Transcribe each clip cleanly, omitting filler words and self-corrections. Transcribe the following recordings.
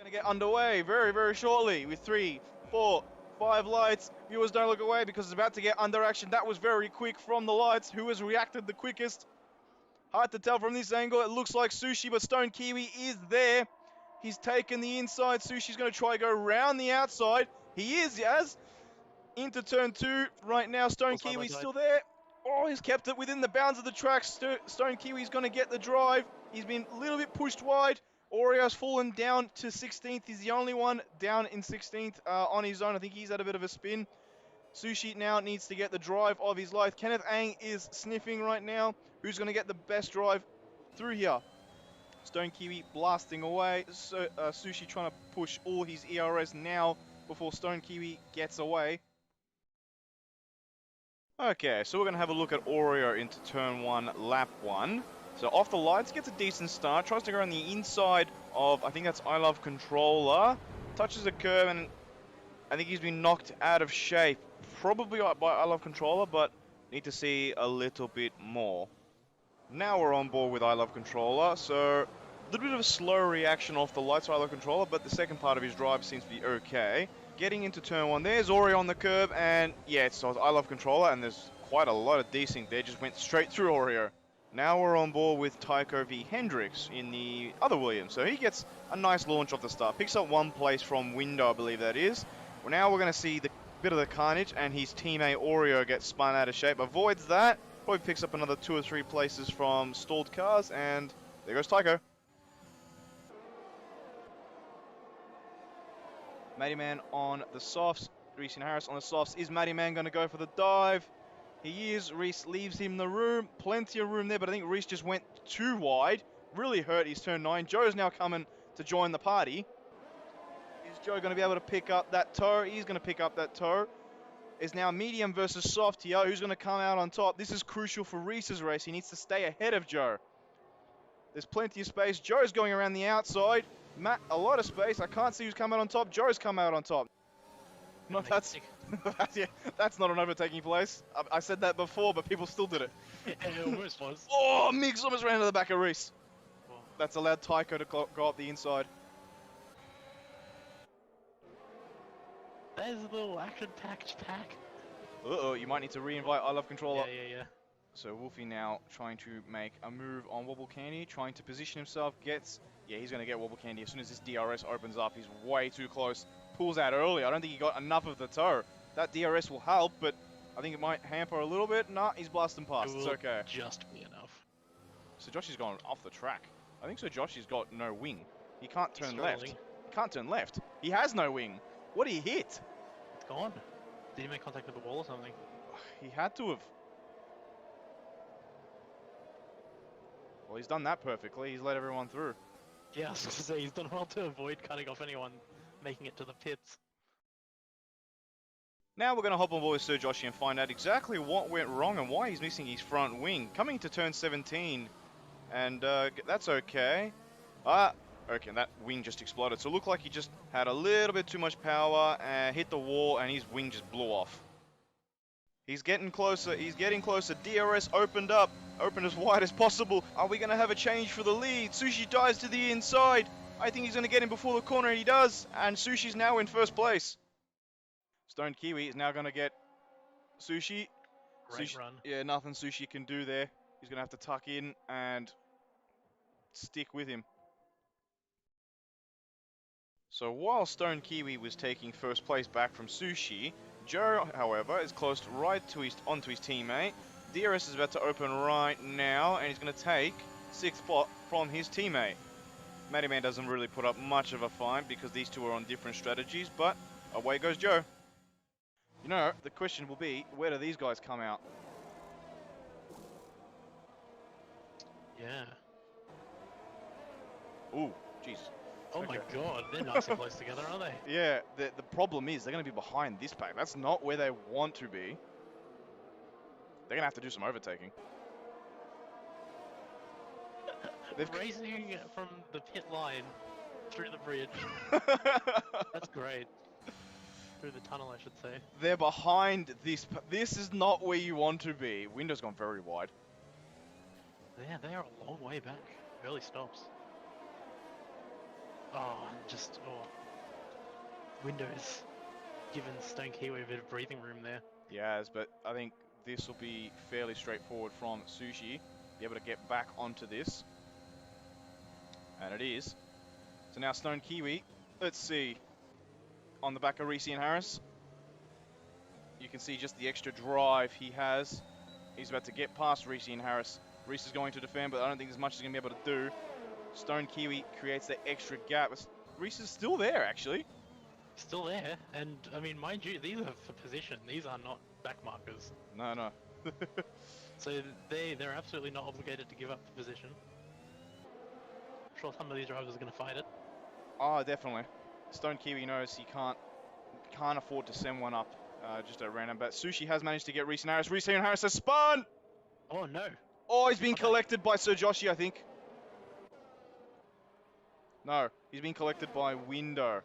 Gonna get underway very, very shortly with 3, 4, 5 lights. Viewers, don't look away because it's about to get under action. That was very quick from the lights. Who has reacted the quickest? Hard to tell from this angle. It looks like Sushi, but Stone Kiwi is there. He's taken the inside. Sushi's going to try to go around the outside. He is, Yaz. Into turn 2 right now. Stone Kiwi's still there. Oh, he's kept it within the bounds of the track. Stone Kiwi's going to get the drive. He's been a little bit pushed wide. Oreo's fallen down to 16th. He's the only one down in 16th on his own. I think he's had a bit of a spin. Sushi now needs to get the drive of his life. Kenneth Ang is sniffing right now. Who's going to get the best drive through here? Stone Kiwi blasting away. Sushi trying to push all his ERS now before Stone Kiwi gets away. Okay, so we're going to have a look at Oreo into turn 1, lap 1. So off the lights, gets a decent start, tries to go on the inside of, I think that's I Love Controller, touches a curve, and I think he's been knocked out of shape. Probably by I Love Controller, but need to see a little bit more. Now we're on board with I Love Controller, so a little bit of a slow reaction off the lights of I Love Controller, but the second part of his drive seems to be okay. Getting into turn 1, there's Oreo on the curb, and yeah, it's I Love Controller, and there's quite a lot of desync there, just went straight through Oreo. Now we're on board with Tycho v Hendricks in the other Williams, so he gets a nice launch off the start, picks up 1 place from window, I believe that is. Well, now we're going to see the bit of the carnage, and his teammate Oreo gets spun out of shape, avoids that, probably picks up another 2 or 3 places from stalled cars, and there goes Tycho. Matty Man on the softs, Reese and Harris on the softs. Is Matty Man going to go for the dive? He is. Reese leaves him the room. Plenty of room there, but I think Reese just went too wide. Really hurt his turn 9. Joe's now coming to join the party. Is Joe going to be able to pick up that toe? He's going to pick up that toe. It's now medium versus soft here. Who's going to come out on top? This is crucial for Reese's race. He needs to stay ahead of Joe. There's plenty of space. Joe's going around the outside. Matt, a lot of space. I can't see who's come out on top. Joe's come out on top. No, that's yeah, that's not an overtaking place. I said that before, but people still did it. It almost was. Oh, Miggs almost ran into the back of Reese. Whoa. That's allowed Tycho to go up the inside. There's a little action-packed pack. Uh-oh, you might need to re-invite I Love Controller. Yeah. So Wolfie now trying to make a move on Wobble Candy, trying to position himself, gets... Yeah, he's going to get Wobble Candy. As soon as this DRS opens up, he's way too close. Pulls out early. I don't think he got enough of the toe. That DRS will help, but I think it might hamper a little bit. Nah, he's blasting past. It's okay. Just be enough. So Joshy's gone off the track. I think so Joshy's got no wing. He can't turn left. He can't turn left. He has no wing. What did he hit? It's gone. Did he make contact with the wall or something? He had to have. Well, he's done that perfectly. He's let everyone through. Yeah, I was going to say, he's done well to avoid cutting off anyone making it to the pits. Now we're going to hop on board with Sir Joshi and find out exactly what went wrong and why he's missing his front wing. Coming to turn 17, and that's okay. Okay, that wing just exploded. So it looked like he just had a little bit too much power and hit the wall, and his wing just blew off. He's getting closer. He's getting closer. DRS opened up. Open as wide as possible. Are we going to have a change for the lead? Sushi dives to the inside. I think he's going to get him before the corner, and he does. And Sushi's now in first place. Stone Kiwi is now going to get Sushi. Great run. Yeah, nothing Sushi can do there. He's going to have to tuck in and stick with him. So while Stone Kiwi was taking first place back from Sushi, Joe, however, is close right to onto his teammate. DRS is about to open right now, and he's going to take 6th spot from his teammate. Matty Man doesn't really put up much of a fight because these two are on different strategies, but away goes Joe. You know, the question will be, where do these guys come out? Yeah. Ooh, jeez. Oh my god, they're nice and close together, aren't they? Yeah, the problem is they're going to be behind this pack. That's not where they want to be. They're going to have to do some overtaking. They've racing from the pit line through the bridge. That's great. Through the tunnel, I should say. They're behind this. This is not where you want to be. Window's gone very wide. Yeah, they are a long way back. Early stops. Windows given Stone Kiwi a bit of breathing room there. Yes, but I think this will be fairly straightforward from Sushi. Be able to get back onto this. And it is. So now Stone Kiwi, let's see. On the back of Reese and Harris. You can see just the extra drive he has. He's about to get past Reese and Harris. Reese is going to defend, but I don't think there's much he's going to be able to do. Stone Kiwi creates that extra gap. Reese is still there, actually. Still there, and I mean, mind you, these are for position. These are not back markers. No, no. So they're absolutely not obligated to give up the position. I'm sure some of these drivers are going to fight it. Oh, definitely. Stone Kiwi knows he can't afford to send one up just at random. But Sushi has managed to get Reese and Harris. Reese and Harris has spun! Oh no. Oh, he's been collected by Sir Joshi, I think. No, he's been collected by Window.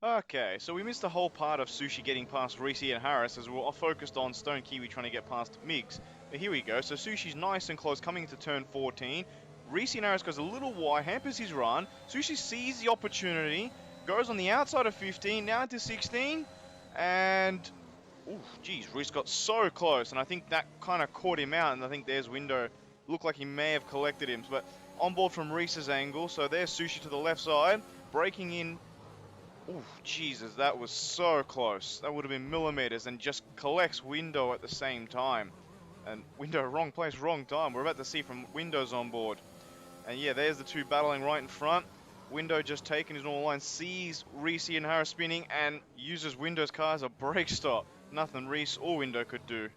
Okay, so we missed the whole part of Sushi getting past Reese and Harris as we were focused on Stone Kiwi trying to get past Migs. But here we go, so Sushi's nice and close coming into turn 14. Reese and Harris goes a little wide, hampers his run. Sushi sees the opportunity, goes on the outside of 15, now into 16, and... Ooh, geez, Reese got so close, and I think that kind of caught him out, and I think there's Window. Looked like he may have collected him, but on board from Reese's angle, so there's Sushi to the left side, breaking in. Oh, Jesus, that was so close. That would have been millimeters and just collects Window at the same time. And Window, wrong place, wrong time. We're about to see from Windows on board. And yeah, there's the two battling right in front. Window just taking his normal line, sees Reese and Harris spinning and uses Window's car as a brake stop. Nothing Reese or Window could do.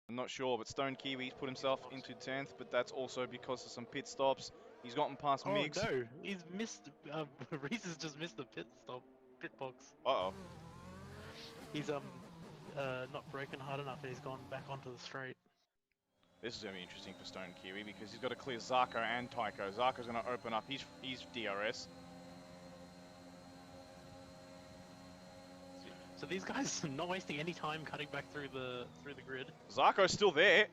I'm not sure, but Stone Kiwi's put himself into 10th, but that's also because of some pit stops. He's gotten past Migs. Oh no, he's missed, Reese has just missed the pit box. Uh-oh. He's not broken hard enough and he's gone back onto the straight. This is going to be interesting for Stone Kiwi because he's got to clear Zarko and Tycho. Zarko's going to open up his DRS. So these guys are not wasting any time cutting back through the grid. Zarko's still there.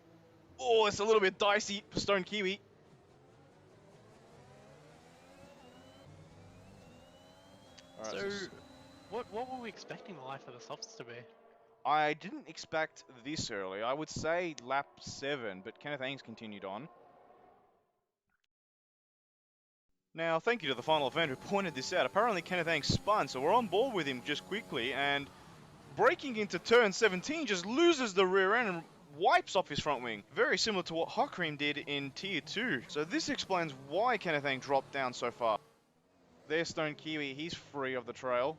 Oh, it's a little bit dicey for Stone Kiwi. Right, so, what were we expecting the life of the softs to be? I didn't expect this early. I would say lap 7, but Kenneth Ains continued on. Now, thank you to the final event who pointed this out. Apparently Kenneth Ains spun, so we're on board with him just quickly, and breaking into turn 17 just loses the rear end and wipes off his front wing. Very similar to what Hot Cream did in Tier 2. So this explains why Kenneth Ains dropped down so far. There's Stone Kiwi, he's free of the trail.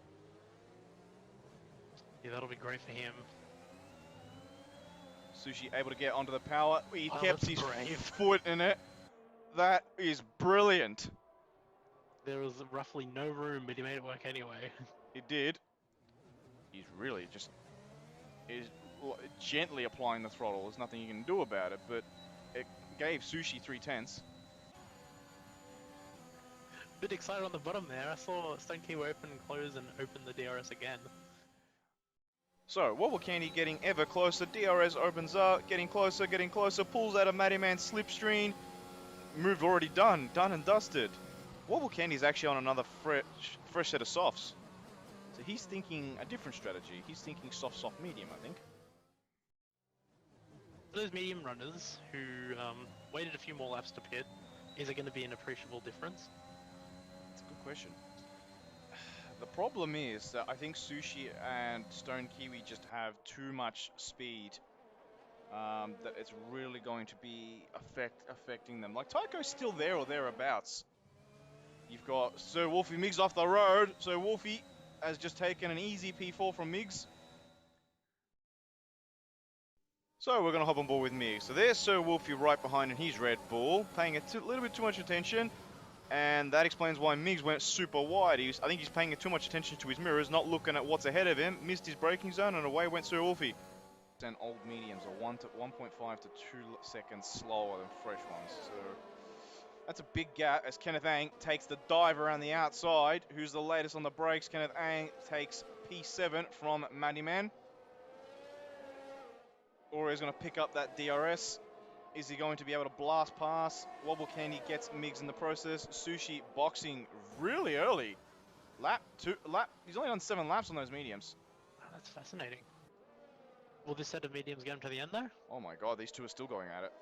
Yeah, that'll be great for him. Sushi able to get onto the power. He kept his brave. foot in it. That is brilliant. There was roughly no room, but he made it work anyway. He did. He's really just gently applying the throttle. There's nothing you can do about it, but it gave Sushi 3/10. Bit excited on the bottom there. I saw Stone Kiwi open and close and open the DRS again. So, Wobble Candy getting ever closer. DRS opens up, getting closer, pulls out a Matty Man slipstream. Move already done and dusted. Wobble Candy's actually on another fresh set of softs. So he's thinking a different strategy. He's thinking soft, medium, I think. For those medium runners who waited a few more laps to pit, is it going to be an appreciable difference? That's a good question. The problem is that I think Sushi and Stone Kiwi just have too much speed that it's really going to be affecting them. Like, Tycho's still there or thereabouts. You've got Sir Wolfie Miggs off the road. So Wolfie has just taken an easy P4 from Miggs. So we're going to hop on board with Miggs. So there's Sir Wolfie right behind in his Red Bull, paying a little bit too much attention. And that explains why Miggs went super wide. I think he's paying too much attention to his mirrors, not looking at what's ahead of him. Missed his braking zone and away went Sir Wolfie. And old mediums are 1.5 to 2 seconds slower than fresh ones. So that's a big gap as Kenneth Ang takes the dive around the outside. Who's the latest on the brakes? Kenneth Ang takes P7 from Matty Man. Or he's going to pick up that DRS. Is he going to be able to blast past? Wobble Candy gets Migs in the process. Sushi boxing really early. He's only done 7 laps on those mediums. Oh, that's fascinating. Will this set of mediums get him to the end though? Oh my god, these two are still going at it.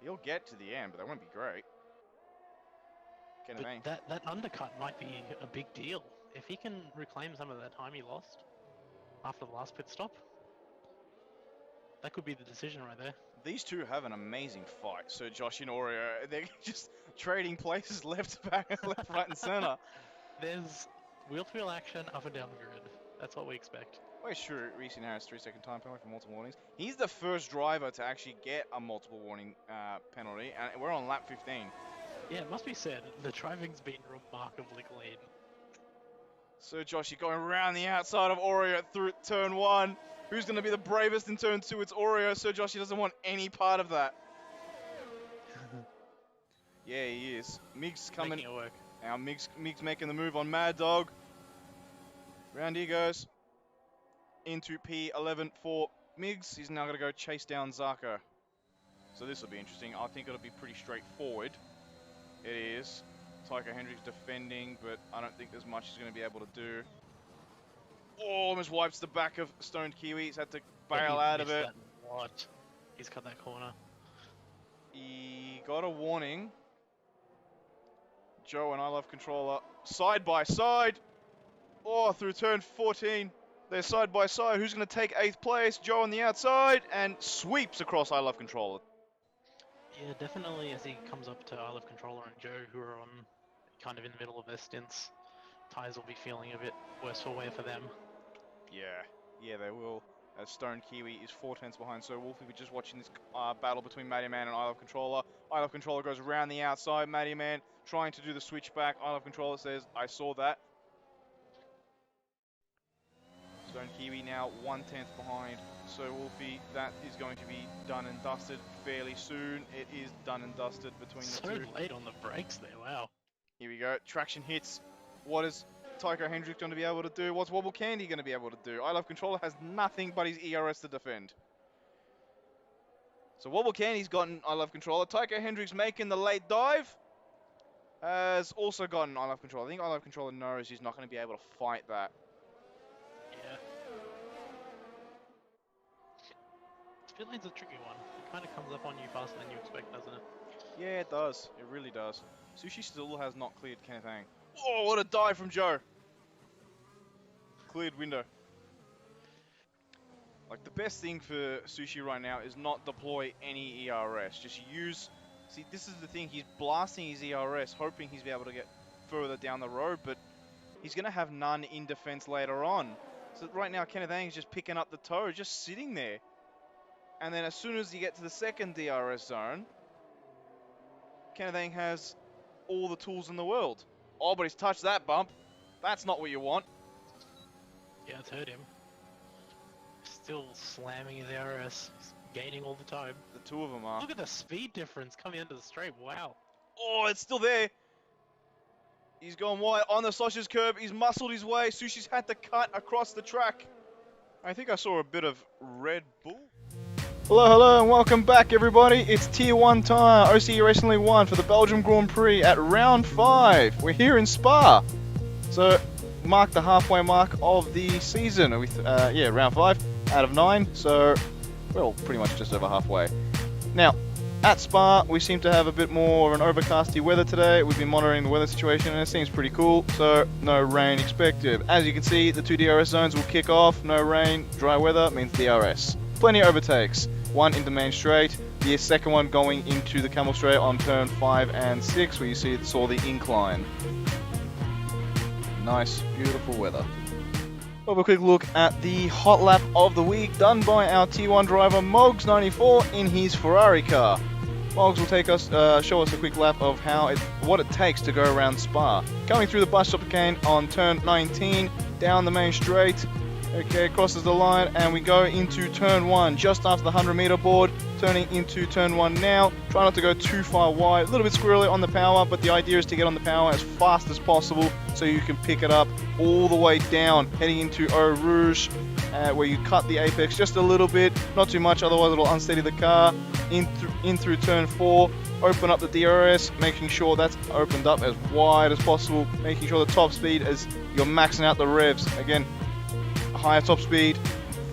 He'll get to the end, but that won't be great. But that undercut might be a big deal. If he can reclaim some of that time he lost after the last pit stop, that could be the decision right there. These two have an amazing fight. So Josh and Oreo, they're just trading places left, back, left, right, and center. There's wheel-to-wheel action up and down the grid. That's what we expect. Wait, sure, Reese Harris 3-second time penalty for multiple warnings. He's the first driver to actually get a multiple warning penalty, and we're on lap 15. Yeah, it must be said, the driving's been remarkably clean. So Josh, you're going around the outside of Oreo through turn 1. Who's going to be the bravest in turn 2? It's Oreo, so Josh, he doesn't want any part of that. Yeah, he is. Migs coming. Making it work. Now Migs making the move on Mad Dog. Round he goes. Into P11 for Migs. He's now going to go chase down Zarko. So this will be interesting. I think it'll be pretty straightforward. It is. Tycho Hendricks defending, but I don't think there's much he's going to be able to do. Oh, almost wipes the back of Stoned Kiwi. He's had to bail out of it. What? He's cut that corner. He got a warning. Joe and I Love Controller side by side. Oh, through turn 14. They're side by side. Who's going to take 8th place? Joe on the outside and sweeps across I Love Controller. Yeah, definitely as he comes up to I Love Controller and Joe, who are on kind of in the middle of their stints, tyres will be feeling a bit worse for wear for them. Yeah, they will. As Stone Kiwi is 4 tenths behind, so Wolfie, we're just watching this battle between Matty Man and I Love Controller. I Love Controller goes around the outside. Matty Man trying to do the switchback. I Love Controller says, I saw that. Stone Kiwi now 1/10 behind. So Wolfie, that is going to be done and dusted fairly soon. It is done and dusted between the two. So late on the brakes there, wow. Here we go, traction hits. What is Tycho Hendricks going to be able to do? What's Wobble Candy going to be able to do? I Love Controller has nothing but his ERS to defend. So Wobble Candy's gotten I Love Controller. Tycho Hendricks making the late dive has also gotten I Love Controller. I think I Love Controller knows he's not going to be able to fight that. Yeah. Pit lane's a tricky one. It kind of comes up on you faster than you expect, doesn't it? Yeah, it does. It really does. Sushi still has not cleared Kenneth Ang. Oh, what a dive from Joe. Cleared window. Like, the best thing for Sushi right now is not deploy any ERS. Just use... See, this is the thing. He's blasting his ERS, hoping he's be able to get further down the road, but he's going to have none in defense later on. So right now, Kenneth Ang is just picking up the toe, just sitting there. And then as soon as you get to the second DRS zone, Kenneth Ang has all the tools in the world. Oh, but he's touched that bump. That's not what you want. Yeah, it's hurt him. Still slamming his RS. He's gaining all the time. The two of them are. Look at the speed difference coming into the straight. Wow. Oh, it's still there. He's gone wide on the sausage curb. He's muscled his way. Sushi's had to cut across the track. I think I saw a bit of Red Bull. Hello, and welcome back, everybody. It's Tier 1 time, OCE Racing League 1 for the Belgian Grand Prix at round 5. We're here in Spa. So, mark the halfway mark of the season with, round 5 out of 9. So, well, pretty much just over halfway. Now, at Spa, we seem to have a bit more of an overcasty weather today. We've been monitoring the weather situation and it seems pretty cool, so no rain expected. As you can see, the 2 DRS zones will kick off. No rain, dry weather means DRS. Plenty of overtakes. One into main straight, the second one going into the camel straight on turn 5 and 6 where you saw the incline. Nice, beautiful weather. We'll have a quick look at the hot lap of the week done by our T1 driver Mogs94 in his Ferrari car. Mogs will take us, show us a quick lap of what it takes to go around Spa. Coming through the bus stop chicane on turn 19, down the main straight. Okay, crosses the line and we go into turn 1 just after the 100-meter board, turning into turn 1 now. Try not to go too far wide, a little bit squirrely on the power, but the idea is to get on the power as fast as possible so you can pick it up all the way down, heading into Eau Rouge. where you cut the apex just a little bit, not too much, otherwise it'll unsteady the car. In through turn 4, open up the DRS, making sure that's opened up as wide as possible, making sure the top speed is you're maxing out the revs. Again, higher top speed,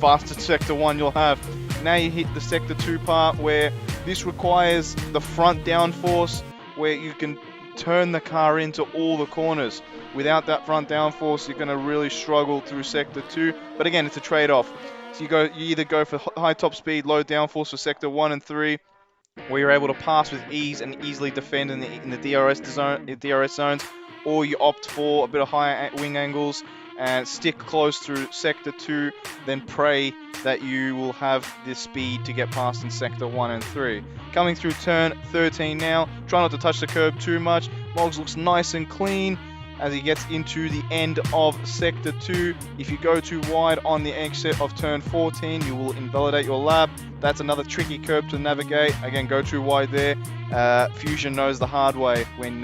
faster sector 1 you'll have. Now you hit the sector 2 part where this requires the front downforce, where you can turn the car into all the corners. Without that front downforce, you're going to really struggle through sector 2. But again, it's a trade-off. So you either go for high top speed, low downforce for sector 1 and 3, where you're able to pass with ease and easily defend in the DRS zones, or you opt for a bit of higher wing angles and stick close through sector 2, then pray that you will have the speed to get past in sector 1 and 3. Coming through turn 13 now, try not to touch the curb too much. Moggs looks nice and clean as he gets into the end of sector 2. If you go too wide on the exit of turn 14, you will invalidate your lap. That's another tricky curb to navigate. Again, go too wide there. Fusion knows the hard way. When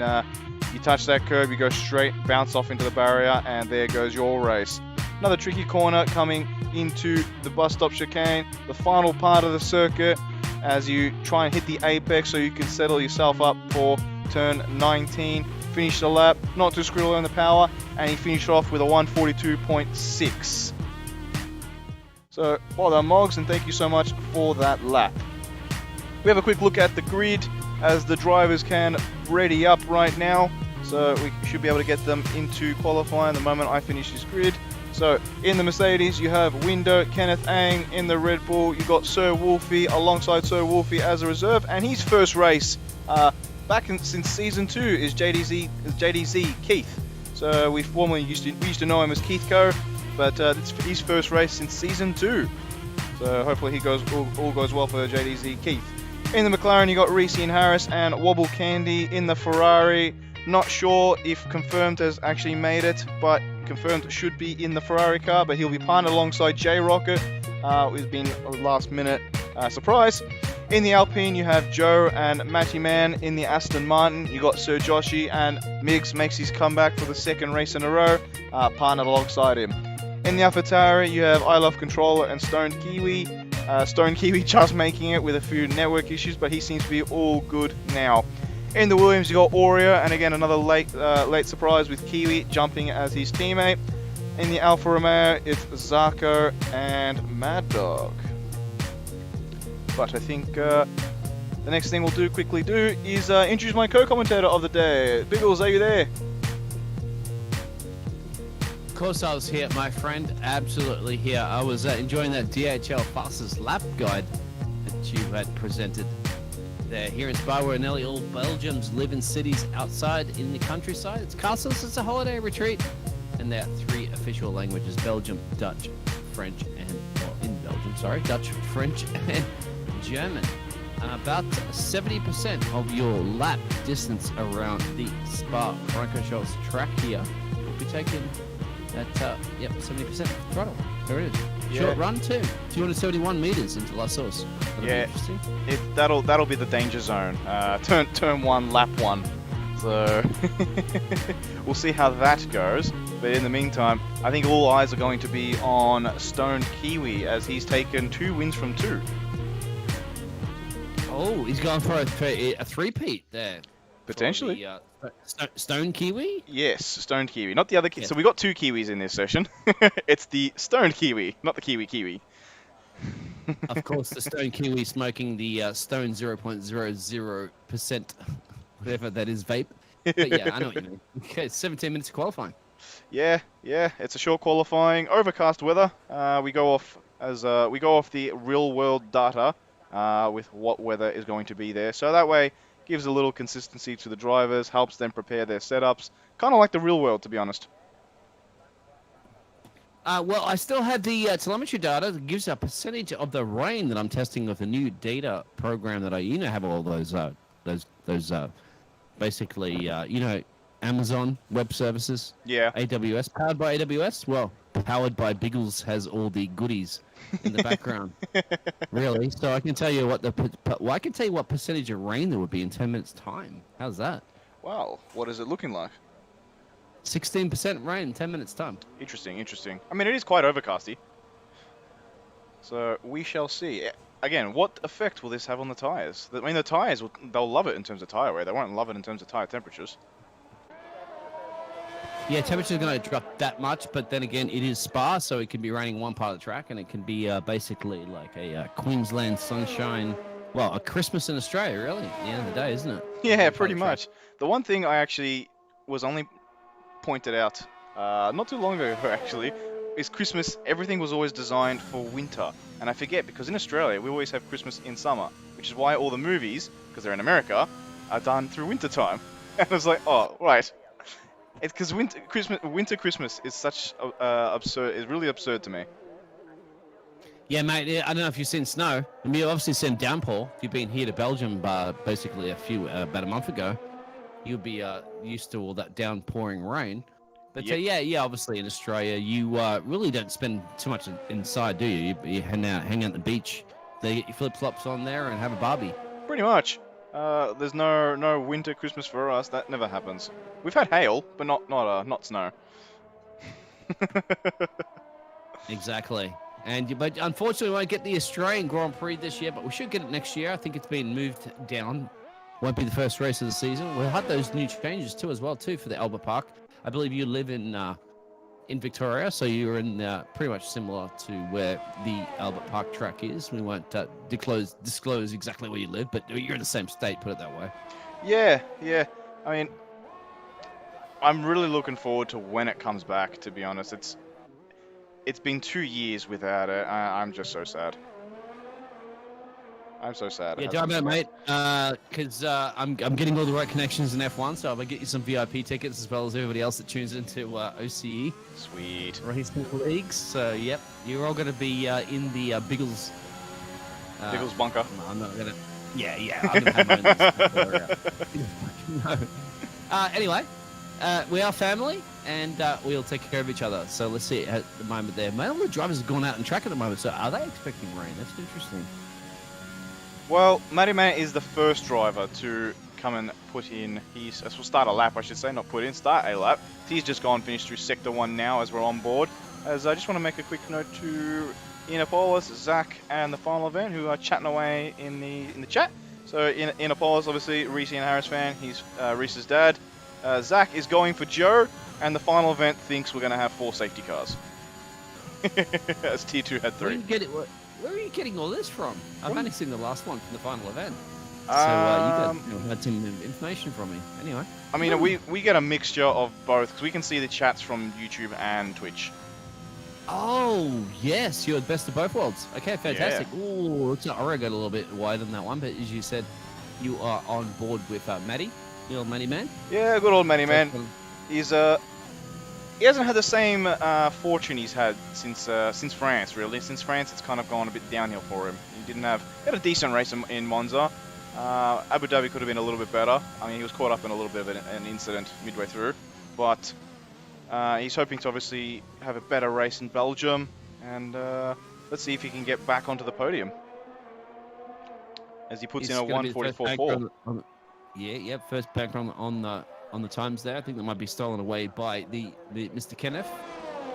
you touch that curb, you go straight, bounce off into the barrier, and there goes your race. Another tricky corner coming into the bus stop chicane, the final part of the circuit, as you try and hit the apex so you can settle yourself up for turn 19. Finish the lap, not too squirrely on the power, and he finished off with a 142.6. So, well done, Moggs, and thank you so much for that lap. We have a quick look at the grid as the drivers can ready up right now. So we should be able to get them into qualifying the moment I finish this grid. So in the Mercedes, you have Windo, Kenneth Ang. In the Red Bull, you got Sir Wolfie alongside Sir Wolfie as a reserve, and his first race since season 2 is JDZ Keith. So we used to know him as Keith Co, but it's his first race since season 2. So hopefully all goes well for JDZ Keith. In the McLaren, you got Reese and Harris and Wobble Candy. In the Ferrari, not sure if Confirmed has actually made it, but Confirmed should be in the Ferrari car, but he'll be partnered alongside J Rocket, who's been a last minute surprise. In the Alpine, you have Joe and Matty Man. In the Aston Martin, you got Sir Joshi, and Miggs makes his comeback for the second race in a row, partnered alongside him. In the AlphaTauri, you have I Love Controller and Stoned Kiwi. Stoned Kiwi just making it with a few network issues, but he seems to be all good now. In the Williams, you got Oreo, and again another late surprise with Kiwi jumping as his teammate. In the Alfa Romeo, it's Zarko and Mad Dog. But I think the next thing we'll quickly do is introduce my co-commentator of the day. Biggles, are you there? Of course I was here, my friend. Absolutely here. I was enjoying that DHL fastest lap guide that you had presented there. Here in Spa, where nearly all Belgians live in cities outside in the countryside. It's castles, it's a holiday retreat. And there are 3 official languages: Belgium, Dutch, French, Dutch, French, and German. About 70% of your lap distance around the Spa-Francorchamps track here will be taken at 70% throttle. There it is. Yeah. Short run too. 271 meters into La Source. Yeah, that'll be the danger zone. Turn 1, lap 1. So we'll see how that goes. But in the meantime, I think all eyes are going to be on Stoned Kiwi, as he's taken 2 wins from 2. Oh, he's going for a three-peat there. Potentially. Stone Kiwi? Yes, Stoned Kiwi. Not the other Kiwi. Yeah. So we got 2 Kiwis in this session. It's the Stoned Kiwi, not the Kiwi. Of course, the Stone Kiwi smoking the Stone 0.00%, whatever that is, vape. But yeah, I know what you mean. Okay, 17 minutes of qualifying. Yeah, it's a short qualifying. Overcast weather. We go off the real world data with what weather is going to be there. So that way, gives a little consistency to the drivers, helps them prepare their setups. Kind of like the real world, to be honest. Well, I still had the telemetry data that gives a percentage of the rain that I'm testing with the new data program that I, have all those basically, Amazon Web Services. Yeah. AWS, powered by AWS. Well, powered by Biggles has all the goodies in the background. Really? So I can tell you what percentage of rain there would be in 10 minutes time. How's that? Wow. What is it looking like? 16% rain in 10 minutes time. Interesting. I mean, it is quite overcasty. So we shall see. Again, what effect will this have on the tyres? I mean, the tyres, they'll love it in terms of tyre wear. They won't love it in terms of tyre temperatures. Yeah, temperature's going to drop that much, but then again, it is Spa, so it can be raining one part of the track, and it can be basically like a Queensland sunshine. Well, a Christmas in Australia, really, at the end of the day, isn't it? Yeah, pretty much. The one thing I actually was only pointed out not too long ago, actually, is Christmas. Everything was always designed for winter, and I forget because in Australia we always have Christmas in summer, which is why all the movies, because they're in America, are done through winter time. And I was like, oh, right. It's because winter Christmas is such absurd. It's really absurd to me. Yeah, mate. I don't know if you've seen snow. I mean, you've obviously seen downpour. If you've been here to Belgium, basically about a month ago, you'll be used to all that downpouring rain. But Yep. yeah, obviously in Australia, you really don't spend too much inside, do you? You hang out at the beach. They get your flip flops on there and have a barbie. Pretty much. There's no winter Christmas for us. That never happens. We've had hail, but not snow. Exactly. But unfortunately, we won't get the Australian Grand Prix this year, but we should get it next year. I think it's been moved down. Won't be the first race of the season. We'll have those new changes too, for the Albert Park. I believe you live in Victoria, so you're in pretty much similar to where the Albert Park track is. We won't disclose exactly where you live, but you're in the same state, put it that way. Yeah. I mean, I'm really looking forward to when it comes back, to be honest. It's been 2 years without it. I'm just so sad. I'm so sad. Yeah, don't matter, mate. Because I'm getting all the right connections in F1, so I'll get you some VIP tickets as well as everybody else that tunes into OCE. Sweet. Racing leagues. So, yep, you're all going to be in the Biggles. Biggles bunker. I'm not going to. Yeah. I'm going to have my own. No. Anyway, we are family, and we'll take care of each other. So let's see at the moment there. All the drivers have gone out on track at the moment. So are they expecting rain? That's interesting. Well, Matty Man is the first driver to come and put in his... We'll start a lap, I should say, not put in, start a lap. He's just gone finished through Sector 1 now as we're on board. As I just want to make a quick note to Inapolis, Zach, and the final event who are chatting away in the chat. So Inapolis, obviously, Reese and Harris fan. He's Reese's dad. Zach is going for Joe, and the final event thinks we're going to have 4 safety cars. As T2 had 3. Where are you getting all this from? I've only seen the last one from the final event. So you had some information from me. Anyway. I mean, we get a mixture of both, because we can see the chats from YouTube and Twitch. Oh, yes, you're the best of both worlds. Okay, fantastic. Yeah. Ooh, looks like Aura got a little bit wide on that one, but as you said, you are on board with Matty, the old Matty man. Yeah, good old Matty man. He hasn't had the same fortune he's had since France, really. Since France, it's kind of gone a bit downhill for him. He had a decent race in Monza. Abu Dhabi could have been a little bit better. I mean, he was caught up in a little bit of an incident midway through. But he's hoping to obviously have a better race in Belgium. And let's see if he can get back onto the podium. As he puts in a 1:44.4. Yeah, first back on the times there. I think that might be stolen away by the Mr. Kenneth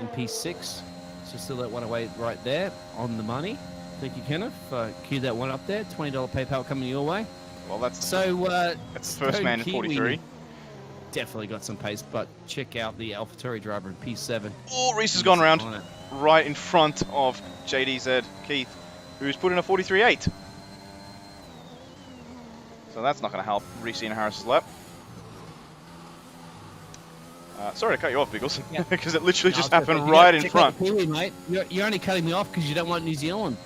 in P6. So still that one away right there on the money. Thank you, Kenneth. Cue that one up there. $20 PayPal coming your way. Well, that's the first man in 43. Definitely got some pace, but check out the AlphaTauri driver in P7. Oh, Reese has gone around right in front of JDZ Keith, who's put in a 43.8. So that's not going to help Reese and Harris's lap. Sorry to cut you off, Biggles, because it literally just happened right in front. Kiwi, mate. You're only cutting me off because you don't want New Zealand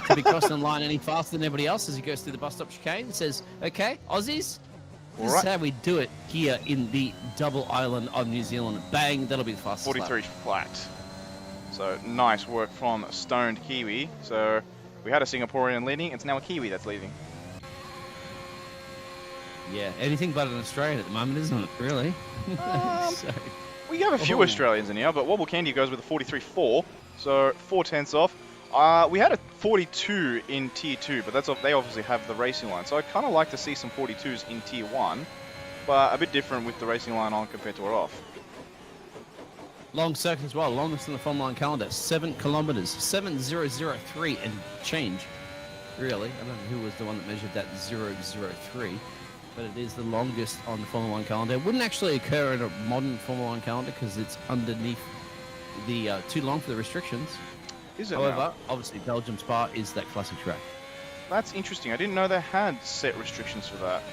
to be crossing the line any faster than everybody else as he goes through the bus stop chicane and says, okay, Aussies, this is how we do it here in the double island of New Zealand. Bang, that'll be the fastest 43 flat. So nice work from Stoned Kiwi. So we had a Singaporean leading, it's now a Kiwi that's leading. Yeah, anything but an Australian at the moment, isn't it? Really? So, we have a few Australians in here, but Wobble Candy goes with a 43.4, so 4/10 off. We had a 42 in Tier 2, but they obviously have the racing line, so I'd kind of like to see some 42s in Tier 1, but a bit different with the racing line on compared to it off. Long circuit as well, longest in the Formula 1 calendar, 7 kilometers, 7,003 and change. Really, I don't know who was the one that measured that 003, but it is the longest on the Formula 1 calendar. It wouldn't actually occur in a modern Formula 1 calendar because it's underneath the too long for the restrictions. Is it However, now? obviously Belgium Spa is that classic track. That's interesting. I didn't know they had set restrictions for that.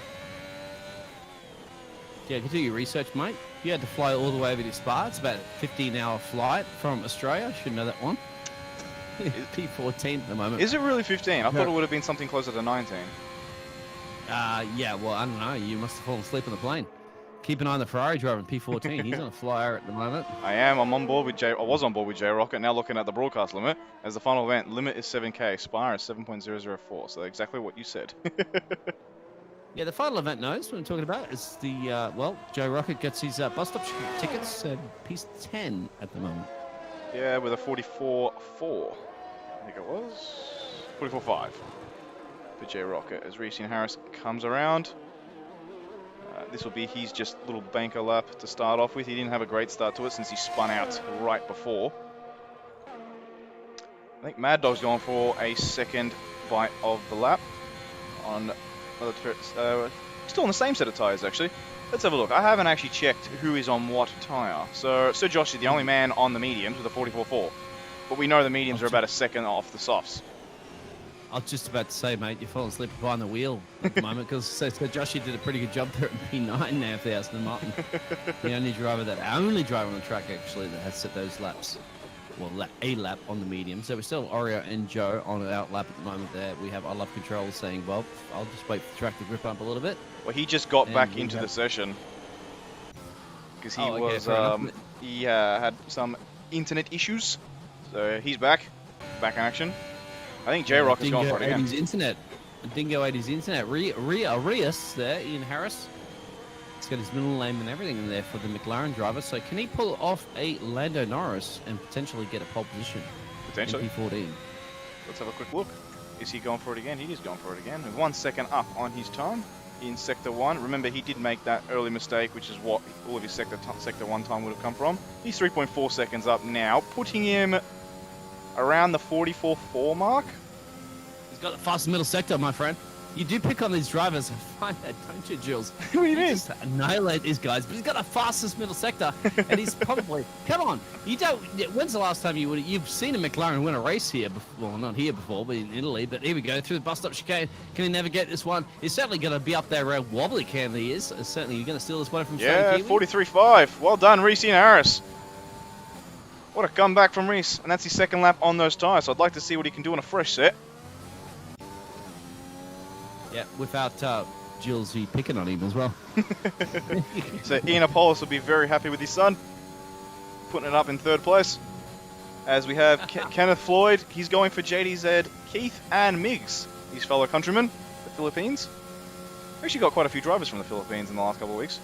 Yeah, do your research, mate. You had to fly all the way over to Spa. It's about a 15-hour flight from Australia. Should know that one. P14 at the moment. Is it really 15? I No. thought it would have been something closer to 19. Yeah, well, I don't know. You must have fallen asleep on the plane. Keep an eye on the Ferrari driver in P14. He's on a flyer at the moment. I am. I'm on board with I was on board with J Rocket. Now looking at the broadcast limit as the final event. Limit is 7K. Spire is 7.004. So exactly what you said. Yeah, the final event knows what I'm talking about. Is the, well, Joe Rocket gets his bus stop tickets at piece 10 at the moment. Yeah, with a 44.4. I think it was 44.5 for J Rocket as Reese Harris comes around. This will be his just little banker lap to start off with. He didn't have a great start to it since he spun out right before. I think Mad Dog's going for a second bite of the lap on still on the same set of tyres actually. Let's have a look. I haven't actually checked who is on what tyre. So Sir Josh is the only man on the mediums with a 44.4. But we know the mediums are about a second off the softs. I was just about to say, mate, you're falling asleep behind the wheel at the moment because so Joshy did a pretty good job there at P9 now for the Aston Martin. The only driver on the track actually that has set those laps. Well, a lap on the medium. So we're still Oreo and Joe on an out lap at the moment there. We have I Love Control saying, well, I'll just wait for the track to grip up a little bit. Well, he just got And back we into have- the session because he Oh, okay, was fair enough. he had some internet issues. So he's back in action. I think J Rock is going for it again. His internet. Dingo ate his internet. Rios there, Ian Harris. He's got his middle name and everything in there for the McLaren driver. So can he pull off a Lando Norris and potentially get a pole position Potentially. in P14? Let's have a quick look. Is he going for it again? He is going for it again. With 1 second up on his time in Sector 1. Remember, he did make that early mistake, which is what all of his Sector 1 time would have come from. He's 3.4 seconds up now, putting him around the 44.4 mark. He's got the fastest middle sector, my friend. You do pick on these drivers. I find that, don't you, Jules? What do you mean? Just annihilate these guys, but he's got the fastest middle sector, and he's probably. Come on, you don't. When's the last time you've seen a McLaren win a race here? Well, not here before, but in Italy. But here we go through the bus stop chicane. Can he navigate this one? He's certainly going to be up there wobbly. Can he is certainly you're going to steal this one from Yeah, Frank Kiwi? 43.5. Well done, Reese Harris. What a comeback from Reese, and that's his second lap on those tyres. So I'd like to see what he can do on a fresh set. Yeah, without Jules he picking on him as well. So Ian Apollos will be very happy with his son, putting it up in third place. As we have Kenneth Floyd, he's going for JDZ, Keith and Miggs, his fellow countrymen, the Philippines. We actually got quite a few drivers from the Philippines in the last couple of weeks.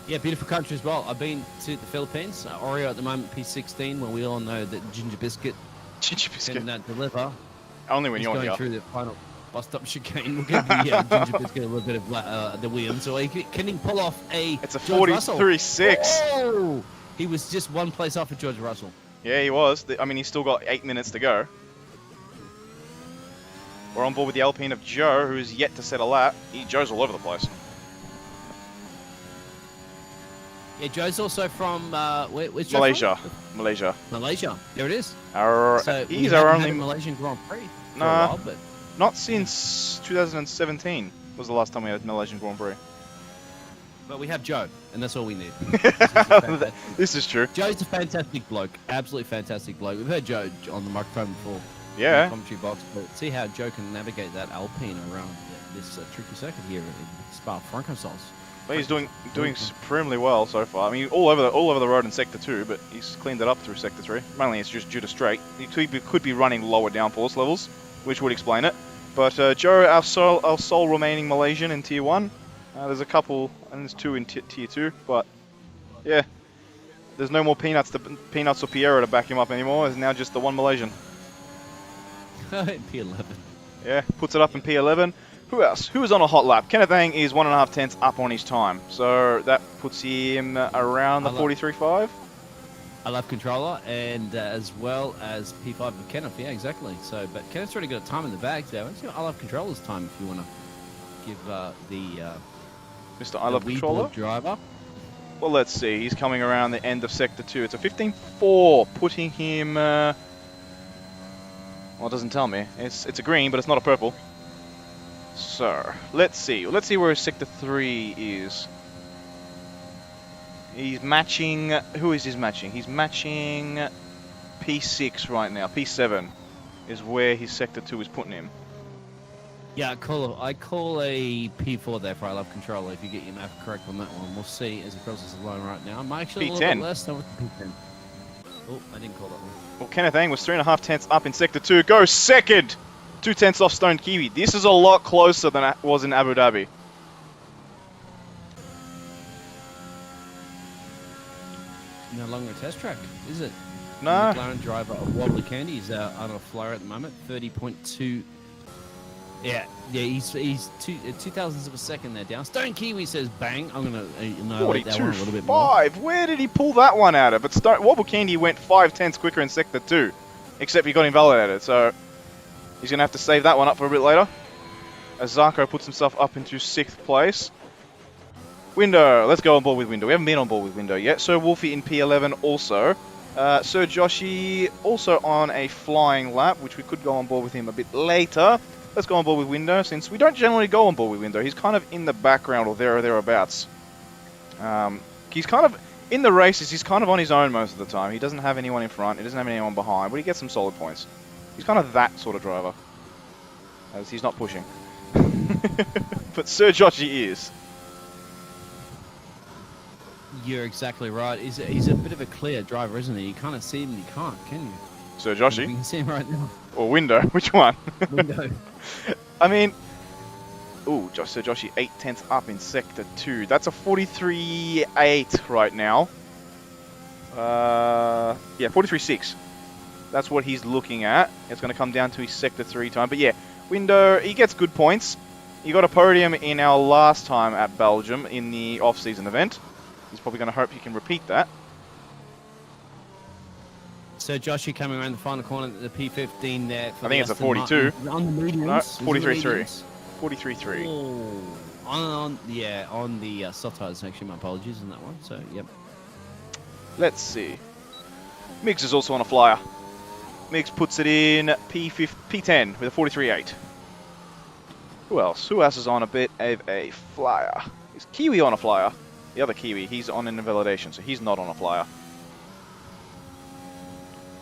Yeah, beautiful country as well. I've been to the Philippines. Oreo at the moment, P16, where we all know that Ginger Biscuit Ginger Biscuit. can deliver. Only when He's you're going here. through the final bus stop chicane. We'll give the Ginger Biscuit a little bit of the Williams. So can he pull off a It's a George Russell? 43.6. Oh! He was just one place off of George Russell. Yeah, he was. I mean, he's still got 8 minutes to go. We're on board with the Alpine of Joe, who is yet to set a lap. Joe's all over the place. Yeah, Joe's also from where's Joe Malaysia. from? Malaysia. Malaysia. There it is. So we he's haven't our had a only... Malaysian Grand Prix for Nah. a while, but Not since 2017 was the last time we had a Malaysian Grand Prix. we have Joe, and that's all we need. This is true. Joe's a fantastic bloke, absolutely fantastic bloke. We've heard Joe on the microphone before, in Yeah. the commentary box, but see how Joe can navigate that Alpine around this tricky circuit here in Spa-Francorchamps. But he's doing supremely well so far. I mean, all over the road in Sector 2, but he's cleaned it up through Sector 3. Mainly it's just due to straight. He could be running lower downforce levels, which would explain it. But Joe, our sole remaining Malaysian in Tier 1. There's a couple, and there's 2 in Tier 2, but yeah. There's no more Peanuts or Piero to back him up anymore. There's now just the one Malaysian. P11. Yeah, puts it up in P11. Who else? Who is on a hot lap? Kenneth Ang is 1.5 tenths up on his time. So that puts him around the 43.5. I love controller, and as well as P5 of Kenneth. Yeah, exactly. So, but Kenneth's already got a time in the bag there. I love controller's time if you want to give the Mr. I Love Weeble Controller. driver. Well, let's see. He's coming around the end of Sector 2. It's a 15.4, putting him... well, it doesn't tell me. It's a green, but it's not a purple. So, let's see. Let's see where Sector 3 is. He's matching... Who is he matching? He's matching P6 right now. P7 is where his Sector 2 is putting him. Yeah, I call a P4 there for I love controller. If you get your math correct on that one, we'll see as he crosses the line right now. I'm actually a little bit less than with the P10. Oh, I didn't call that one. Well, Kenneth Ang was 3.5 tenths up in Sector 2. Goes second! 2 tenths off Stone Kiwi. This is a lot closer than it was in Abu Dhabi. No longer a test track, is it? No. McLaren driver of Wobbly Candy is on a flyer at the moment, 30.2. Yeah, he's two thousandths of a second there down. Stone Kiwi says bang. I'm gonna annihilate that one a little bit more. 42.5. Where did he pull that one out of? But Wobble Candy went 5 tenths quicker in Sector 2, except he got invalidated. So he's gonna have to save that one up for a bit later. As Zarko puts himself up into 6th place. Window, let's go on board with Window. We haven't been on board with Window yet. Sir Wolfie in P11 also. Sir Joshi also on a flying lap, which we could go on board with him a bit later. Let's go on board with Window, since we don't generally go on board with Window. He's kind of in the background or there or thereabouts. He's kind of, in the races, he's kind of on his own most of the time. He doesn't have anyone in front, he doesn't have anyone behind, but he gets some solid points. He's kind of that sort of driver, as he's not pushing. But Sir Joshi is. You're exactly right. He's a bit of a clear driver, isn't he? You kind of see him and you can't, can you? Sir You Joshi? can see him right now. Or Window? Which one? Window. I mean... Ooh, Sir Joshi 8 tenths up in Sector 2. That's a 43.8 right now. Yeah, 43.6. That's what he's looking at. It's going to come down to his Sector 3 time. But yeah, Window, he gets good points. He got a podium in our last time at Belgium in the off-season event. He's probably going to hope he can repeat that. So Joshua coming around the final corner at the P15 there. I think it's a 42. On the mediums. No, 43.3. 43.3. Oh, on the soft tires, actually, my apologies on that one. So, yep. Let's see. Miggs is also on a flyer. Miggs puts it in P10 with a 43.8. Who else? Who else is on a bit of a flyer? Is Kiwi on a flyer? The other Kiwi, he's on an invalidation, so he's not on a flyer.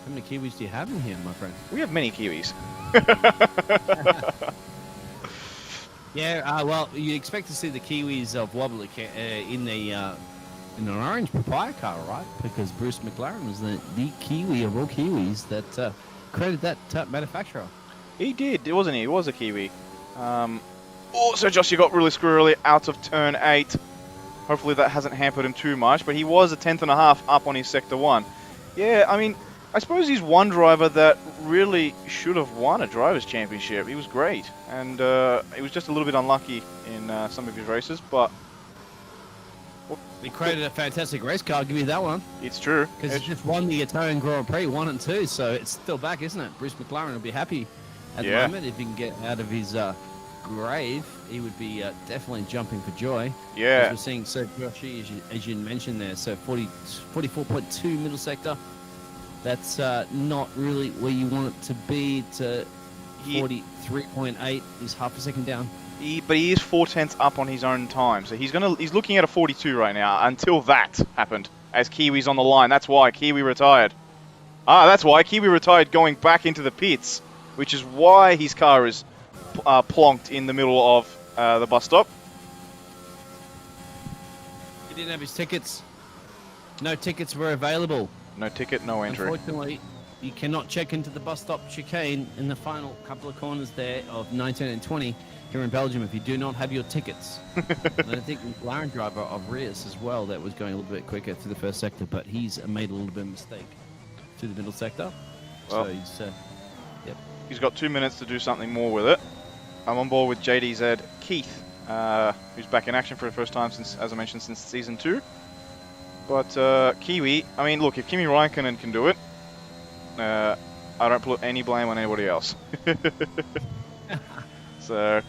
How many Kiwis do you have in here, my friend? We have many Kiwis. Yeah, well, you expect to see the Kiwis of Wobbly in an orange papaya car, right? Because Bruce McLaren was the Kiwi of all Kiwis that created that manufacturer. He did, wasn't he? He was a Kiwi. Also, Josh, you got really squirrely out of turn 8. Hopefully that hasn't hampered him too much, but he was a tenth and a half up on his Sector 1. Yeah, I mean, I suppose he's one driver that really should have won a Drivers' Championship. He was great, and he was just a little bit unlucky in some of his races, but... He created a fantastic race car, I'll give you that one. It's true. Because he just won the Italian Grand Prix 1 and 2, so it's still back, isn't it? Bruce McLaren will be happy at the moment if he can get out of his grave. He would be definitely jumping for joy. Yeah. As we're seeing Sir Joshi, as you mentioned there, so 44.2 middle sector. That's not really where you want it to be. To 43.8 is half a second down. But he is 4 tenths up on his own time, so he's looking at a 42 right now until that happened. As Kiwi's on the line, that's why Kiwi retired. That's why Kiwi retired going back into the pits, which is why his car is plonked in the middle of the bus stop. He didn't have his tickets. No tickets were available. No ticket, no entry. Unfortunately, you cannot check into the bus stop chicane in the final couple of corners there of 19 and 20 here in Belgium if you do not have your tickets. And I think McLaren driver of Rias as well that was going a little bit quicker through the first sector, but he's made a little bit of a mistake through the middle sector. Well, so he's, he's got 2 minutes to do something more with it. I'm on board with JDZ Keith, who's back in action for the first time since, as I mentioned, since season 2. But Kiwi, I mean, look, if Kimi Räikkönen can do it, I don't put any blame on anybody else. So,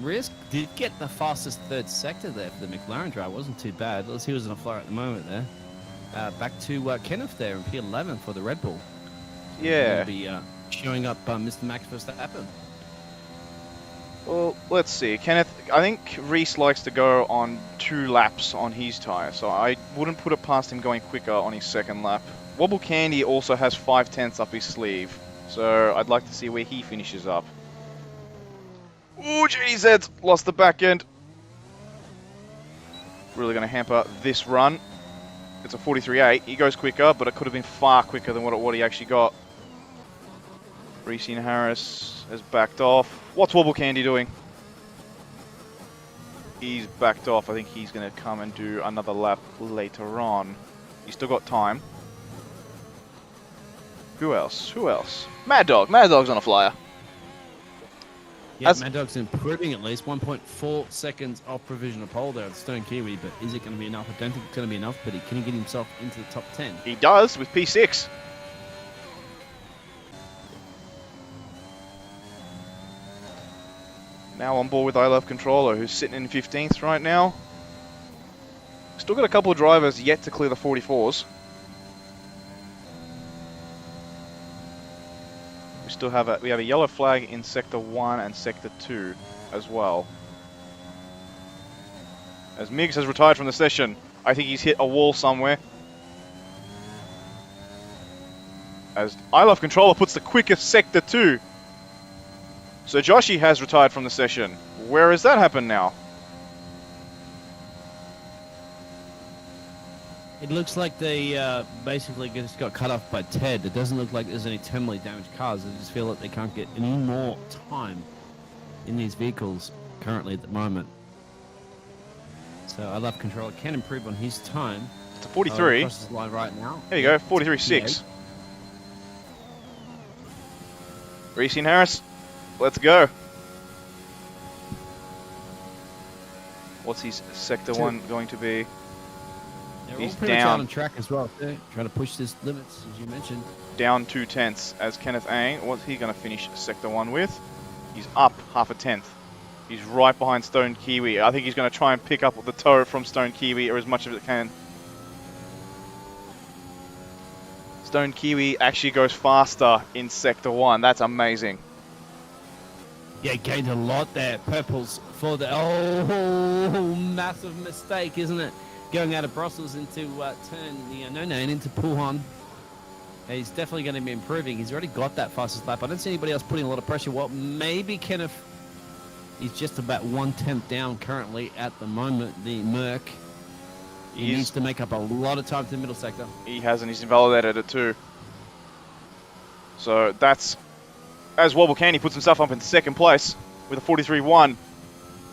Risk did get the fastest third sector there for the McLaren drive. Wasn't too bad. He was in a flyer at the moment there. Back to Kenneth there in P11 for the Red Bull. yeah. He'll be showing up Mr. Max Verstappen. Well, let's see. Kenneth, I think Reese likes to go on 2 laps on his tyre, so I wouldn't put it past him going quicker on his second lap. Wobble Candy also has 5/10 up his sleeve, so I'd like to see where he finishes up. Ooh, JDZ lost the back end. Really going to hamper this run. It's a 43.8. He goes quicker, but it could have been far quicker than what he actually got. Reese Harris has backed off. What's Wobble Candy doing? He's backed off. I think he's going to come and do another lap later on. He's still got time. Who else? Who else? Mad Dog. Mad Dog's on a flyer. Yeah, Mad Dog's improving at least. 1.4 seconds off provisional pole there at Stone Kiwi, but is it going to be enough? I don't think it's going to be enough, but can he get himself into the top 10? He does with P6. Now on board with I Love Controller, who's sitting in 15th right now. Still got a couple of drivers yet to clear the 44s. We have a yellow flag in Sector 1 and Sector 2 as well. As Miggs has retired from the session, I think he's hit a wall somewhere. As I Love Controller puts the quickest Sector 2. So Joshi has retired from the session. Where has that happened now? It looks like they basically just got cut off by Ted. It doesn't look like there's any terminally damaged cars. I just feel that they can't get any more time in these vehicles currently at the moment. So I Love Controller can improve on his time. It's a 43. Across the line right now. There you go, 43.6. Reese Harris, let's go. What's his Sector 1 going to be? They're He's all pretty much down. out on track as well, too. Trying to push this limits, as you mentioned. Down 2/10 as Kenneth Ang. What's he going to finish Sector 1 with? He's up half a tenth. He's right behind Stone Kiwi. I think he's going to try and pick up the toe from Stone Kiwi, or as much of it can. Stone Kiwi actually goes faster in Sector 1. That's amazing. Yeah, gained a lot there. Purples for the... Oh, massive mistake, isn't it? Going out of Brussels into turn the no and into Puhan. He's definitely going to be improving. He's already got that fastest lap. I don't see anybody else putting a lot of pressure. Well, maybe Kenneth is just about 1/10 down currently at the moment. The Merc. He needs to make up a lot of time to the middle sector. He has, and he's invalidated it too. So that's as Wobble Candy puts himself up in second place with a 43.1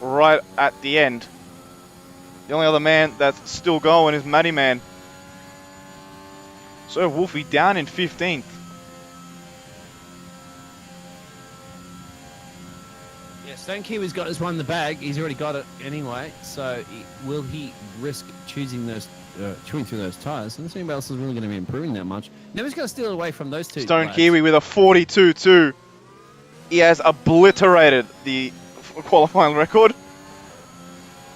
right at the end. The only other man that's still going is Matty Man. So Wolfie down in 15th. Yeah, Stone Kiwi's got his one in the bag. He's already got it anyway. So will he risk chewing through those tires? I don't think anybody else is really going to be improving that much. Now he's going to steal away from those two. Stone guys. Kiwi with a 42.2. He has obliterated the qualifying record.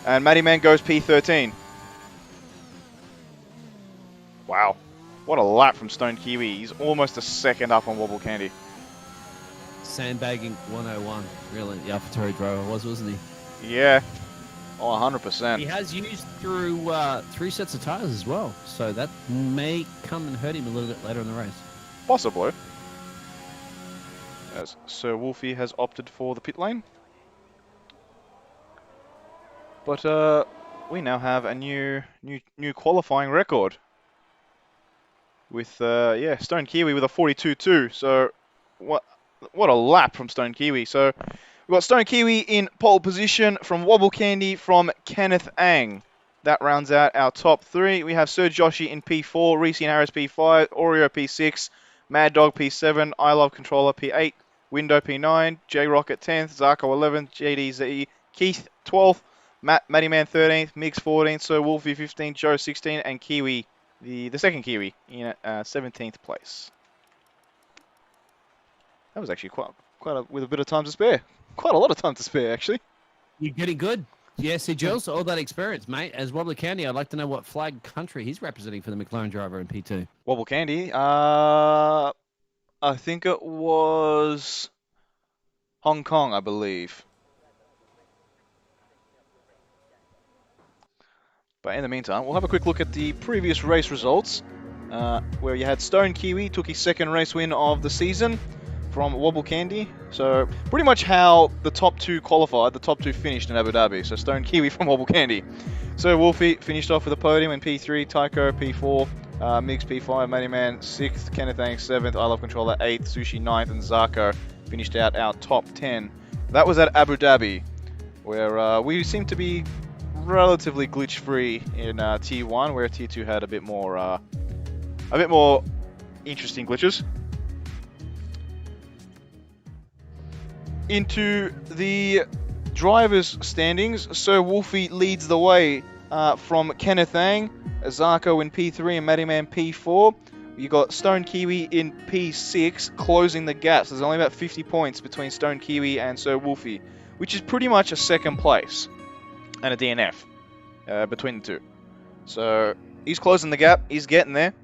And Matty Man goes P13. Wow. What a lap from Stone Kiwi. He's almost a second up on Wobble Candy. Sandbagging 101. Really, the AlphaTauri driver wasn't he? Yeah. Oh, 100%. He has used through 3 sets of tires as well. So that may come and hurt him a little bit later in the race. Possibly. As Sir Wolfie has opted for the pit lane. But we now have a new qualifying record with Stone Kiwi with a 42.2. So what a lap from Stone Kiwi. So we've got Stone Kiwi in pole position from Wobble Candy from Kenneth Ang. That rounds out our top 3. We have Sir Joshi in P4, Reese Harris P5, Oreo P6, Mad Dog P7, I Love Controller P8, Window P9, J Rocket 10th, Zarko 11th, JDZ Keith 12th, Matty Man 13th, Mix 14th, so Wolfie 15th, Joe 16th, and Kiwi, the second Kiwi, in 17th place. That was actually with a bit of time to spare. Quite a lot of time to spare, actually. You're getting good. Yeah, see, Jules, all that experience, mate. As Wobbly Candy, I'd like to know what flag country he's representing for the McLaren driver in P2. Wobble Candy, I think it was Hong Kong, I believe. But in the meantime, we'll have a quick look at the previous race results, where you had Stone Kiwi took his second race win of the season from Wobble Candy. So pretty much how the top two qualified, the top two finished in Abu Dhabi. So Stone Kiwi from Wobble Candy. So Wolfie finished off with a podium in P3, Tycho P4, Mix P5, Matty Man 6th, Kenneth Ang 7th, I Love Controller 8th, Sushi 9th, and Zarko finished out our top 10. That was at Abu Dhabi, where we seem to be relatively glitch-free in Tier 1, where Tier 2 had a bit more interesting glitches. Into the drivers' standings, so Wolfie leads the way from Kenneth Ang, Zarko in P3 and Matty Man P4. You got Stone Kiwi in P6, closing the gaps. There's only about 50 points between Stone Kiwi and Sir Wolfie, which is pretty much a second place and a DNF between the two. So he's closing the gap. He's getting there.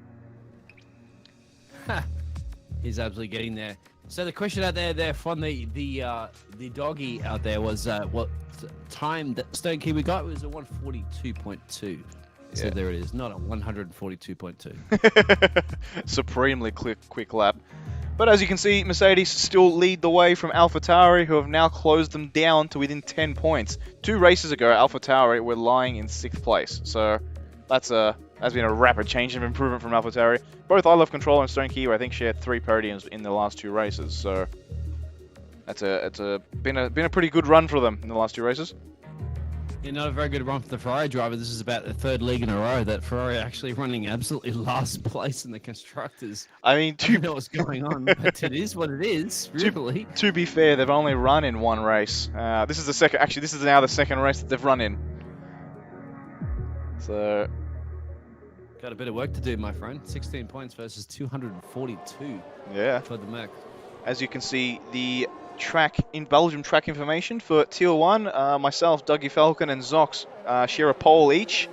He's absolutely getting there. So the question out there from the doggy out there was what time that Stone Kiwi got. It was a 142.2. So there it is, not a 142.2. Supremely quick lap. But as you can see, Mercedes still lead the way from AlphaTauri, who have now closed them down to within 10 points. 2 races ago, AlphaTauri were lying in 6th place. So that's has been a rapid change of improvement from AlphaTauri. Both I Love Controller and Stone Kiwi, I think, shared 3 podiums in the last 2 races. So it's been a pretty good run for them in the last 2 races. Yeah, not a very good run for the Ferrari driver. This is about the 3rd league in a row that Ferrari actually running absolutely last place in the constructors. I mean, I don't know what's going on, but it is what it is, really. To be fair, they've only run in 1 race. This is the second. Actually, this is now the 2nd race that they've run in. So Got a bit of work to do, my friend. 16 points versus 242. Yeah. For the Merc. As you can see, the track in Belgium track information for Tier 1. Myself, Dougie Falcon, and Zox share a pole each.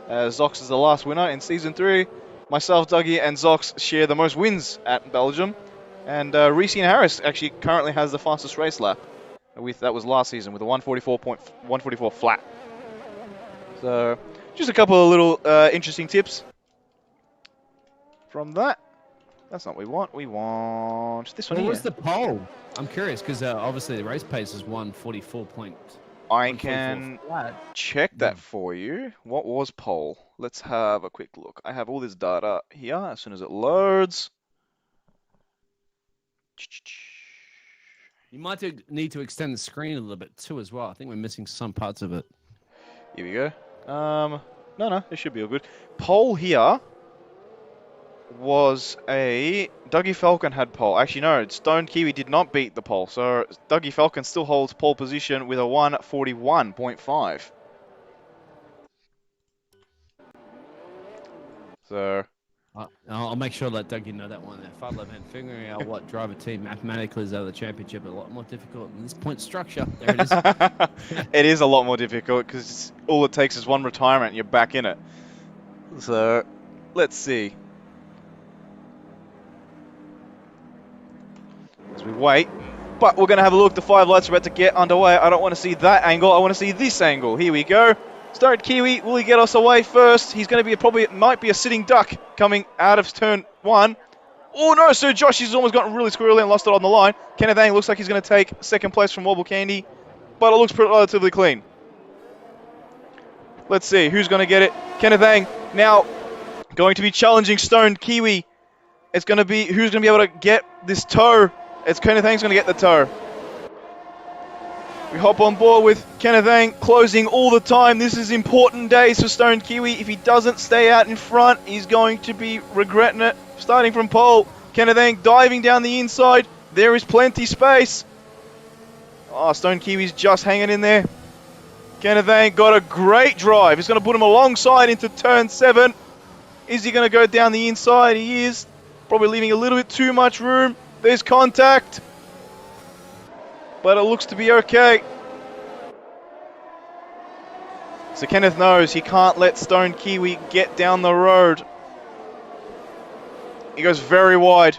Zox is the last winner in Season 3. Myself, Dougie, and Zox share the most wins at Belgium. And Reese and Harris actually currently has the fastest race lap. That was last season with a 144 flat. So, just a couple of little interesting tips from that. That's not what we want. We want this one here. What was the pole? I'm curious because obviously the race pace is 144. I can check that for you. What was pole? Let's have a quick look. I have all this data here as soon as it loads. You might need to extend the screen a little bit too as well. I think we're missing some parts of it. Here we go. No, it should be all good. Pole here was a... Dougie Falcon had pole. Actually, no, Stone Kiwi did not beat the pole. So Dougie Falcon still holds pole position with a 141.5. So... I'll make sure to let Dougie know that one there. 511, figuring out what driver team mathematically is out of the championship a lot more difficult than this point structure. There it is. It is a lot more difficult because all it takes is one retirement and you're back in it. So, let's see. As we wait. But we're going to have a look. The 5 lights are about to get underway. I don't want to see that angle. I want to see this angle. Here we go. Stone Kiwi, will he get us away first? He's going to be might be a sitting duck coming out of turn 1. Oh no, Sir Josh, he's almost gotten really squirrely and lost it on the line. Kenneth Ang looks like he's going to take 2nd place from Wobble Candy, but it looks relatively clean. Let's see, who's going to get it? Kenneth Ang now going to be challenging Stone Kiwi. It's going to be, who's going to be able to get this toe? It's Kenneth Ang's going to get the toe. We hop on board with Kenneth Ang closing all the time. This is important days for Stone Kiwi. If he doesn't stay out in front, he's going to be regretting it. Starting from pole, Kenneth Ang diving down the inside. There is plenty space. Oh, Stone Kiwi's just hanging in there. Kenneth Ang got a great drive. He's going to put him alongside into turn 7. Is he going to go down the inside? He is. Probably leaving a little bit too much room. There's contact. But it looks to be okay. So Kenneth knows he can't let Stone Kiwi get down the road. He goes very wide.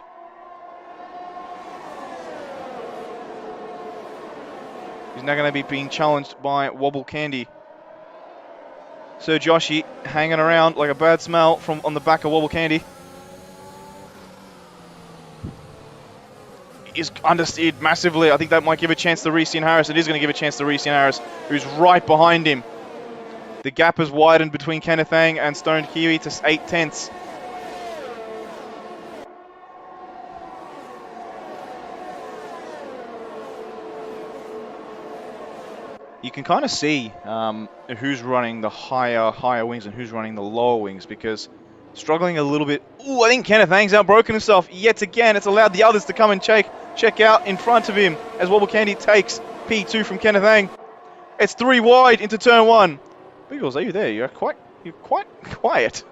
He's now going to be being challenged by Wobble Candy. Sir Joshy hanging around like a bad smell from on the back of Wobble Candy. He's understeered massively. I think that might give a chance to Reese Harris. It is going to give a chance to Reese Harris, who's right behind him. The gap has widened between Kenneth Ang and Stone Kiwi to 8/10. You can kind of see who's running the higher wings and who's running the lower wings, because struggling a little bit. Ooh, I think Kenneth Ang's outbroken himself yet again. It's allowed the others to come and check out in front of him as Wobble Candy takes P2 from Kenneth Ang. It's 3 wide into turn 1. Beagles, are you there? You're quite quiet.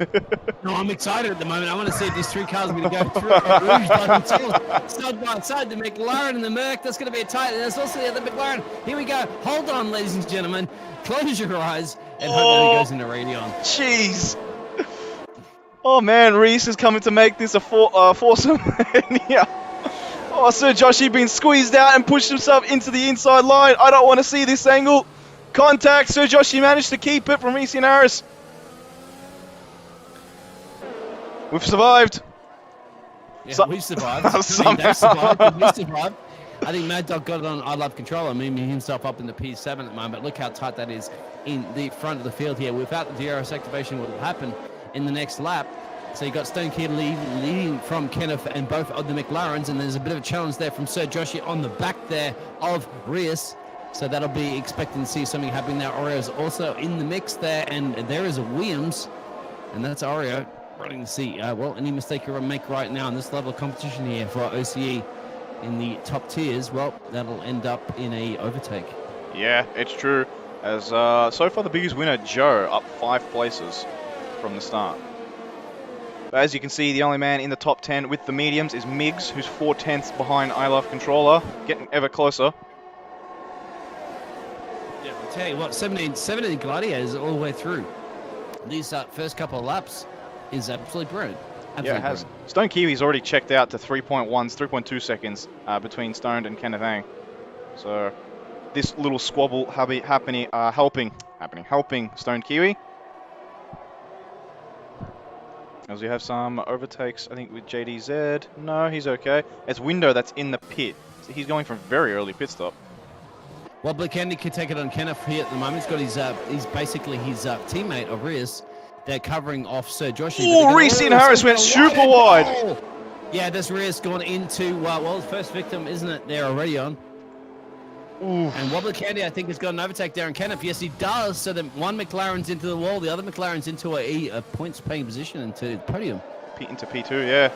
No, I'm excited at the moment. I want to see if these 3 cars are going to go through. Rouge doesn't tell. Side by side, the McLaren and the Merc. That's going to be a tight. And there's also the other McLaren. Here we go. Hold on, ladies and gentlemen. Close your eyes and hope that it goes into Radeon. Jeez. Oh man, Reese is coming to make this a foursome. Yeah. Oh, Sir Joshy being squeezed out and pushed himself into the inside line. I don't want to see this angle. Contact. Sir Joshy managed to keep it from Reese Harris. We've survived. Yeah, we've survived. I mean, they've survived. We survived. I think Mad Dog got it on I Love Controller, meaning himself up in the P7 at the moment. Look how tight that is in the front of the field here. Without the DRS activation, what will happen in the next lap? So you got Stone Kiwi leading from Kenneth and both of the McLarens, and there's a bit of a challenge there from Sir Joshy on the back there of Rios. So that'll be expecting to see something happening there. Oreo's also in the mix there, and there is a Williams, and that's Oreo running to see, well, any mistake you make right now in this level of competition here for OCE in the top tiers, well, that'll end up in a overtake. Yeah, it's true. As so far the biggest winner, Joe, up 5 places from the start. But as you can see, the only man in the top 10 with the mediums is Miggs, who's 4/10 behind I Love Controller, getting ever closer. Yeah, I'll tell you what, 17 Gladiators all the way through. These first couple of laps is absolutely brilliant. Yeah, it has. Stone Kiwi's already checked out to 3.2 seconds between Stoned and Kenneth Ang. So this little squabble helping Stone Kiwi. As we have some overtakes, I think with JDZ. No, he's okay. It's Window that's in the pit. So he's going for a very early pit stop. Well, Black Candy can take it on Kenneth here at the moment. He's got he's basically his teammate of Rios. They're covering off Sir Joshy. Oh, Reese Harris went super wide. Oh. Yeah, this Rios gone into, well, first victim, isn't it, there already on? Ooh. And Wobbler Candy, I think, has got an overtake there on Kenneth. Yes, he does. So then one McLaren's into the wall, the other McLaren's into a points-paying position into the podium. Into P2, yeah.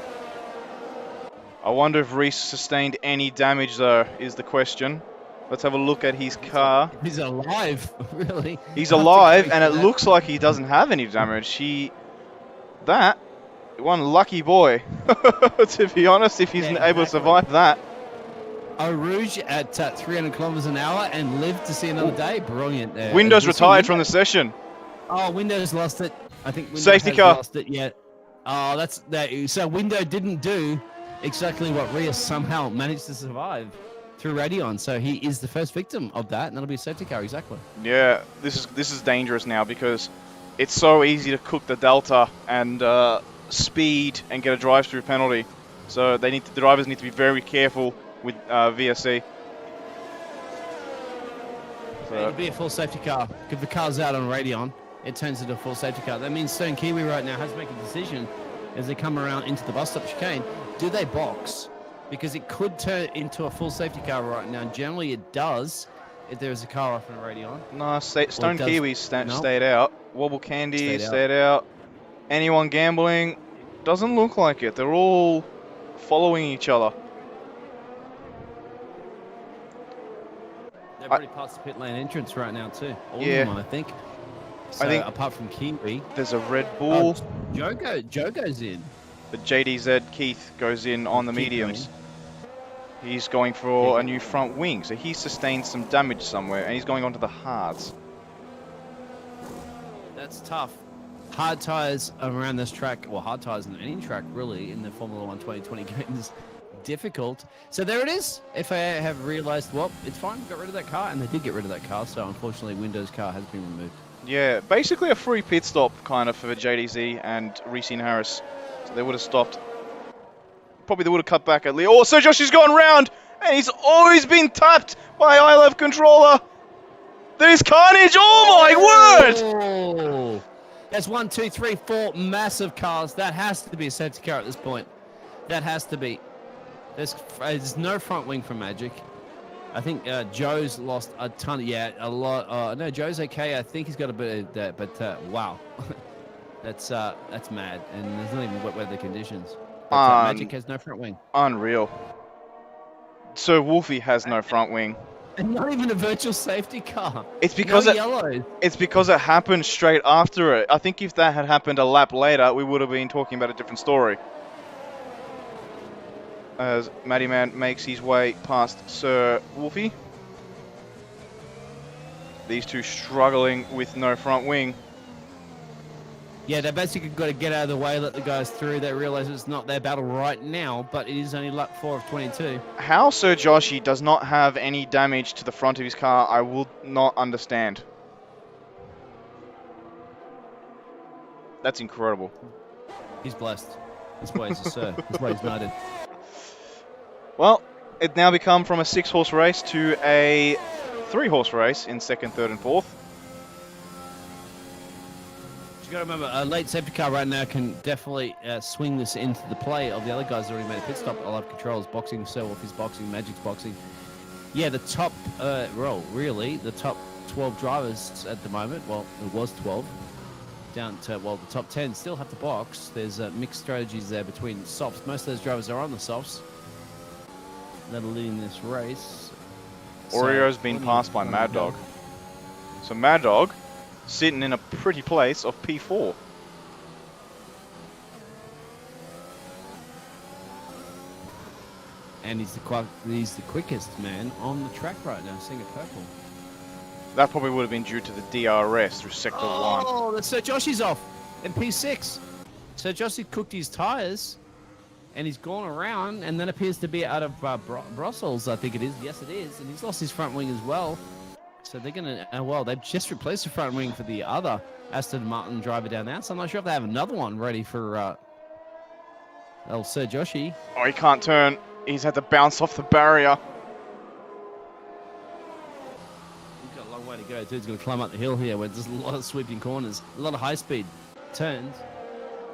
I wonder if Reese sustained any damage, though, is the question. Let's have a look at his car. He's alive, really. He's alive, and it looks like he doesn't have any damage. One lucky boy, to be honest, if he's able to survive that. Rouge at 300 kilometers an hour and live to see another day. Brilliant. Windows retired from the session. Oh, Windows lost it. I think Windows safety car lost it. Yeah. Oh, that's that. So Window didn't do exactly what Rios somehow managed to survive through Radeon. So he is the first victim of that, and that'll be a safety car, exactly. Yeah, this is dangerous now because it's so easy to cook the delta and speed and get a drive-through penalty. So the drivers need to be very careful with VSC. So it'll be a full safety car. If the car's out on Radeon, it turns into a full safety car. That means Stone Kiwi right now has to make a decision as they come around into the bus stop chicane. Do they box? Because it could turn into a full safety car right now. Generally, it does if there is a car off on Radeon. No, Stone Kiwi stayed out. Wobble Candy stayed out. Anyone gambling? Doesn't look like it. They're all following each other. already past the pit lane entrance right now too. All Yeah. of them, I think. So, I think apart from Kiwi. there's a Red Bull. Joe goes in. The JDZ Keith goes in on the Keep mediums. going. He's going for a new front wing, so he sustained some damage somewhere, and he's going onto the hards. That's tough. Hard tyres around this track, or hard tyres on any track really, in the Formula 1 2020 game is difficult. So there it is. FAA have realised, well, it's fine, got rid of that car, and they did get rid of that car, so unfortunately Windows car has been removed. Yeah, basically a free pit stop kind of for JDZ and Reese and Harris. So they would have stopped. Probably they would have cut back at Lee. Oh, so Josh has gone round, and he's always been tapped by I Love Controller. There's carnage. Oh my word! Oh, there's 1, 2, 3, 4 massive cars. That has to be a safety car at this point. That has to be. There's no front wing for Magic. I think Joe's lost a ton. A lot. No, Joe's okay. I think he's got a bit of that, but wow, that's mad. And there's not even wet weather conditions. But, Magic has no front wing. Unreal. So Wolfie has no front wing. And not even a virtual safety car. It's because it's because it happened straight after it. I think if that had happened a lap later, we would have been talking about a different story. As Matty Man makes his way past Sir Wolfie. These two struggling with no front wing. Yeah, they basically got to get out of the way, let the guys through. They realise it's not their battle right now, but it is only lap 4 of 22. How Sir Joshy does not have any damage to the front of his car, I will not understand. That's incredible. He's blessed. That's why he's a sir. That's why he's knighted. Well, it now become from a 6-horse race to a 3-horse race in 2nd, 3rd, and 4th. You got to remember, a late safety car right now can definitely swing this into the play of the other guys that already made a pit stop. I love Control's boxing, Sir Wolfie's boxing, Magic's boxing. Yeah, the top, really, the top 12 drivers at the moment, well, it was 12, down to, well, the top 10 still have to box. There's mixed strategies there between softs. Most of those drivers are on the softs that are leading this race. Oreo's been passed by Mad Dog. So Mad Dog sitting in a pretty place of P4. And he's the quickest man on the track right now, seeing a purple. That probably would have been due to the DRS through Sector 1. Oh, Sir Joshy's off in P6. Sir Joshy cooked his tyres, and he's gone around, and then appears to be out of Brussels, I think it is. Yes, it is. And he's lost his front wing as well. So they're going to, well, they've just replaced the front wing for the other Aston Martin driver down there. So I'm not sure if they have another one ready for old Sir Joshy. Oh, he can't turn. He's had to bounce off the barrier. He's got a long way to go, too. He's going to climb up the hill here where there's a lot of sweeping corners, a lot of high-speed turns.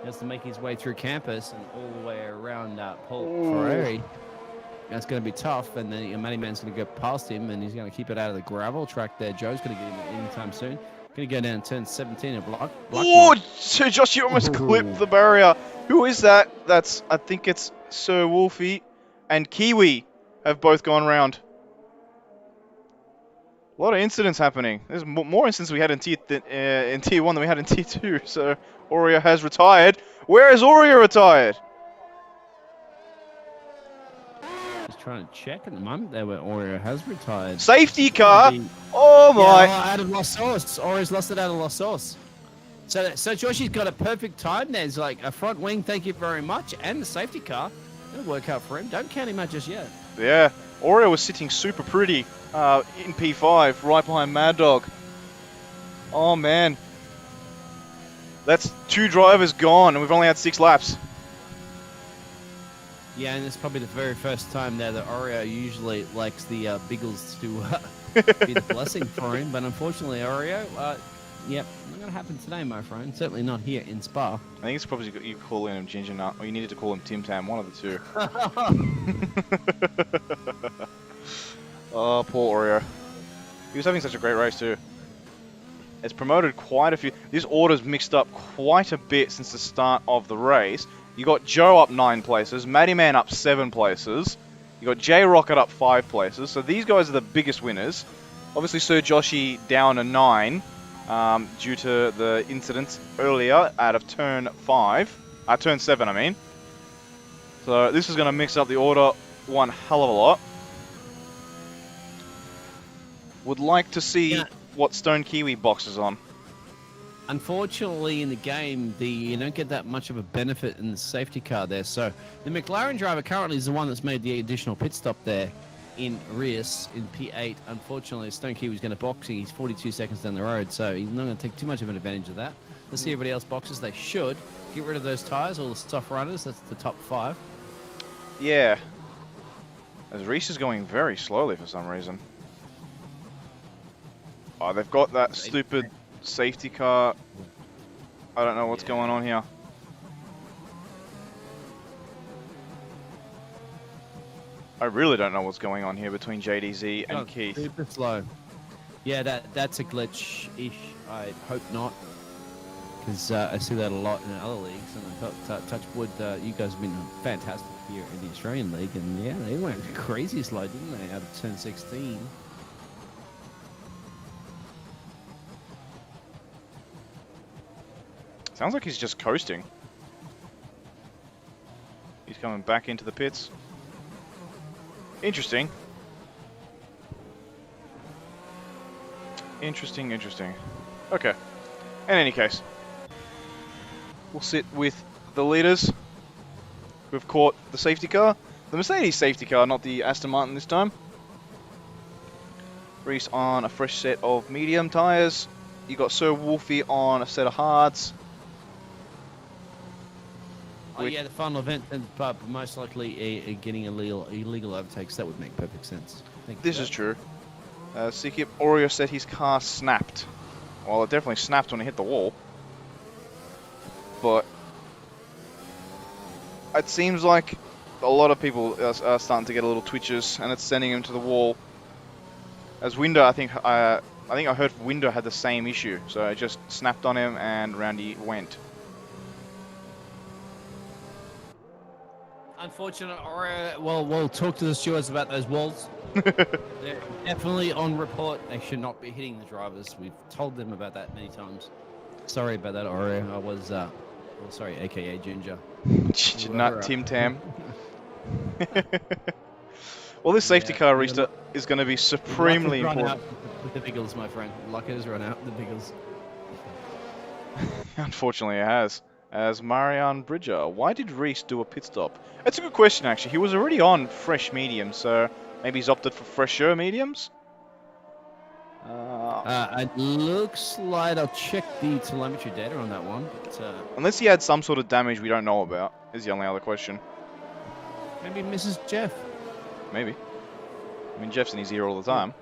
He has to make his way through campus and all the way around Paul Ferrari. That's going to be tough, and then Matty Man's going to go past him, and he's going to keep it out of the gravel track there. Joe's going to get him anytime soon. Going to go down turn 17 and block. Oh, Sir Josh, you almost clipped the barrier. Who is that? I think it's Sir Wolfie and Kiwi have both gone round. A lot of incidents happening. There's more incidents we had in Tier 1 than we had in Tier 2, so Oreo has retired. Where is Oreo retired? Just trying to check at the moment there where Oreo has retired. Safety car! Oh my! Yeah, out of Los Source. Oreo's lost it out of Los Source. So Joshy's got a perfect time. There's like a front wing, thank you very much, and the safety car. It'll work out for him. Don't count him out just yet. Yeah, Oreo was sitting super pretty in P5, right behind Mad Dog. Oh man. That's 2 drivers gone, and we've only had 6 laps. Yeah, and it's probably the very first time there that Oreo usually likes the Biggles to be the blessing for him. But unfortunately, Oreo, yep, not going to happen today, my friend. Certainly not here in Spa. I think it's probably you calling him Ginger Nut, or you needed to call him Tim Tam, one of the two. Oh, poor Oreo. He was having such a great race too. It's promoted quite a few. This order's mixed up quite a bit since the start of the race. You got Joe up 9 places, Matty Man up 7 places, you got J Rocket up 5 places. So these guys are the biggest winners. Obviously, Sir Joshi down a 9 due to the incident earlier out of turn 7, I mean. So this is going to mix up the order one hell of a lot. Would like to see what Stone Kiwi boxes on. Unfortunately, in the game, you don't get that much of a benefit in the safety car there. So the McLaren driver currently is the one that's made the additional pit stop there in Rios in P8. Unfortunately, Stone Kiwi's going to box. He's 42 seconds down the road, so he's not going to take too much of an advantage of that. Let's see everybody else boxes. They should get rid of those tires, all the soft runners. That's the top 5. Yeah. As Reese is going very slowly for some reason. Oh, they've got that stupid safety car. I don't know what's going on here. I really don't know what's going on here between JDZ and Keith. Super slow. Yeah, that's a glitch-ish. I hope not, because I see that a lot in other leagues. And I thought, touch wood, you guys have been fantastic here in the Australian League, and yeah, they went crazy slow, didn't they? Out of turn 16. Sounds like he's just coasting. He's coming back into the pits. Interesting. Interesting. Okay. In any case, we'll sit with the leaders who've caught the safety car. The Mercedes safety car, not the Aston Martin this time. Reese on a fresh set of medium tyres. You got Sir Wolfie on a set of hards. Oh yeah, the final event, but most likely getting illegal overtakes. That would make perfect sense. This is true. Sikip Oreo said his car snapped. Well, it definitely snapped when it hit the wall. But it seems like a lot of people are starting to get a little twitches, and it's sending him to the wall. As Winder, I think I heard Winder had the same issue, so it just snapped on him and round he went. Unfortunate. Well, we'll talk to the stewards about those walls. They're definitely on report. They should not be hitting the drivers. We've told them about that many times. Sorry about that, Oreo. I was, sorry, AKA Ginger. Ginger Nut, Tim Tam. Well, this safety car restart is going to be supremely important. With the Biggles, my friend. Luck has run out with the Biggles. Unfortunately, it has. As Marianne Bridger, why did Reese do a pit stop? That's a good question, actually. He was already on fresh mediums, so maybe he's opted for fresher mediums? It looks like I'll check the telemetry data on that one. But, unless he had some sort of damage we don't know about, is the only other question. Maybe Mrs. Jeff. Maybe. I mean, Jeff's in his ear all the time.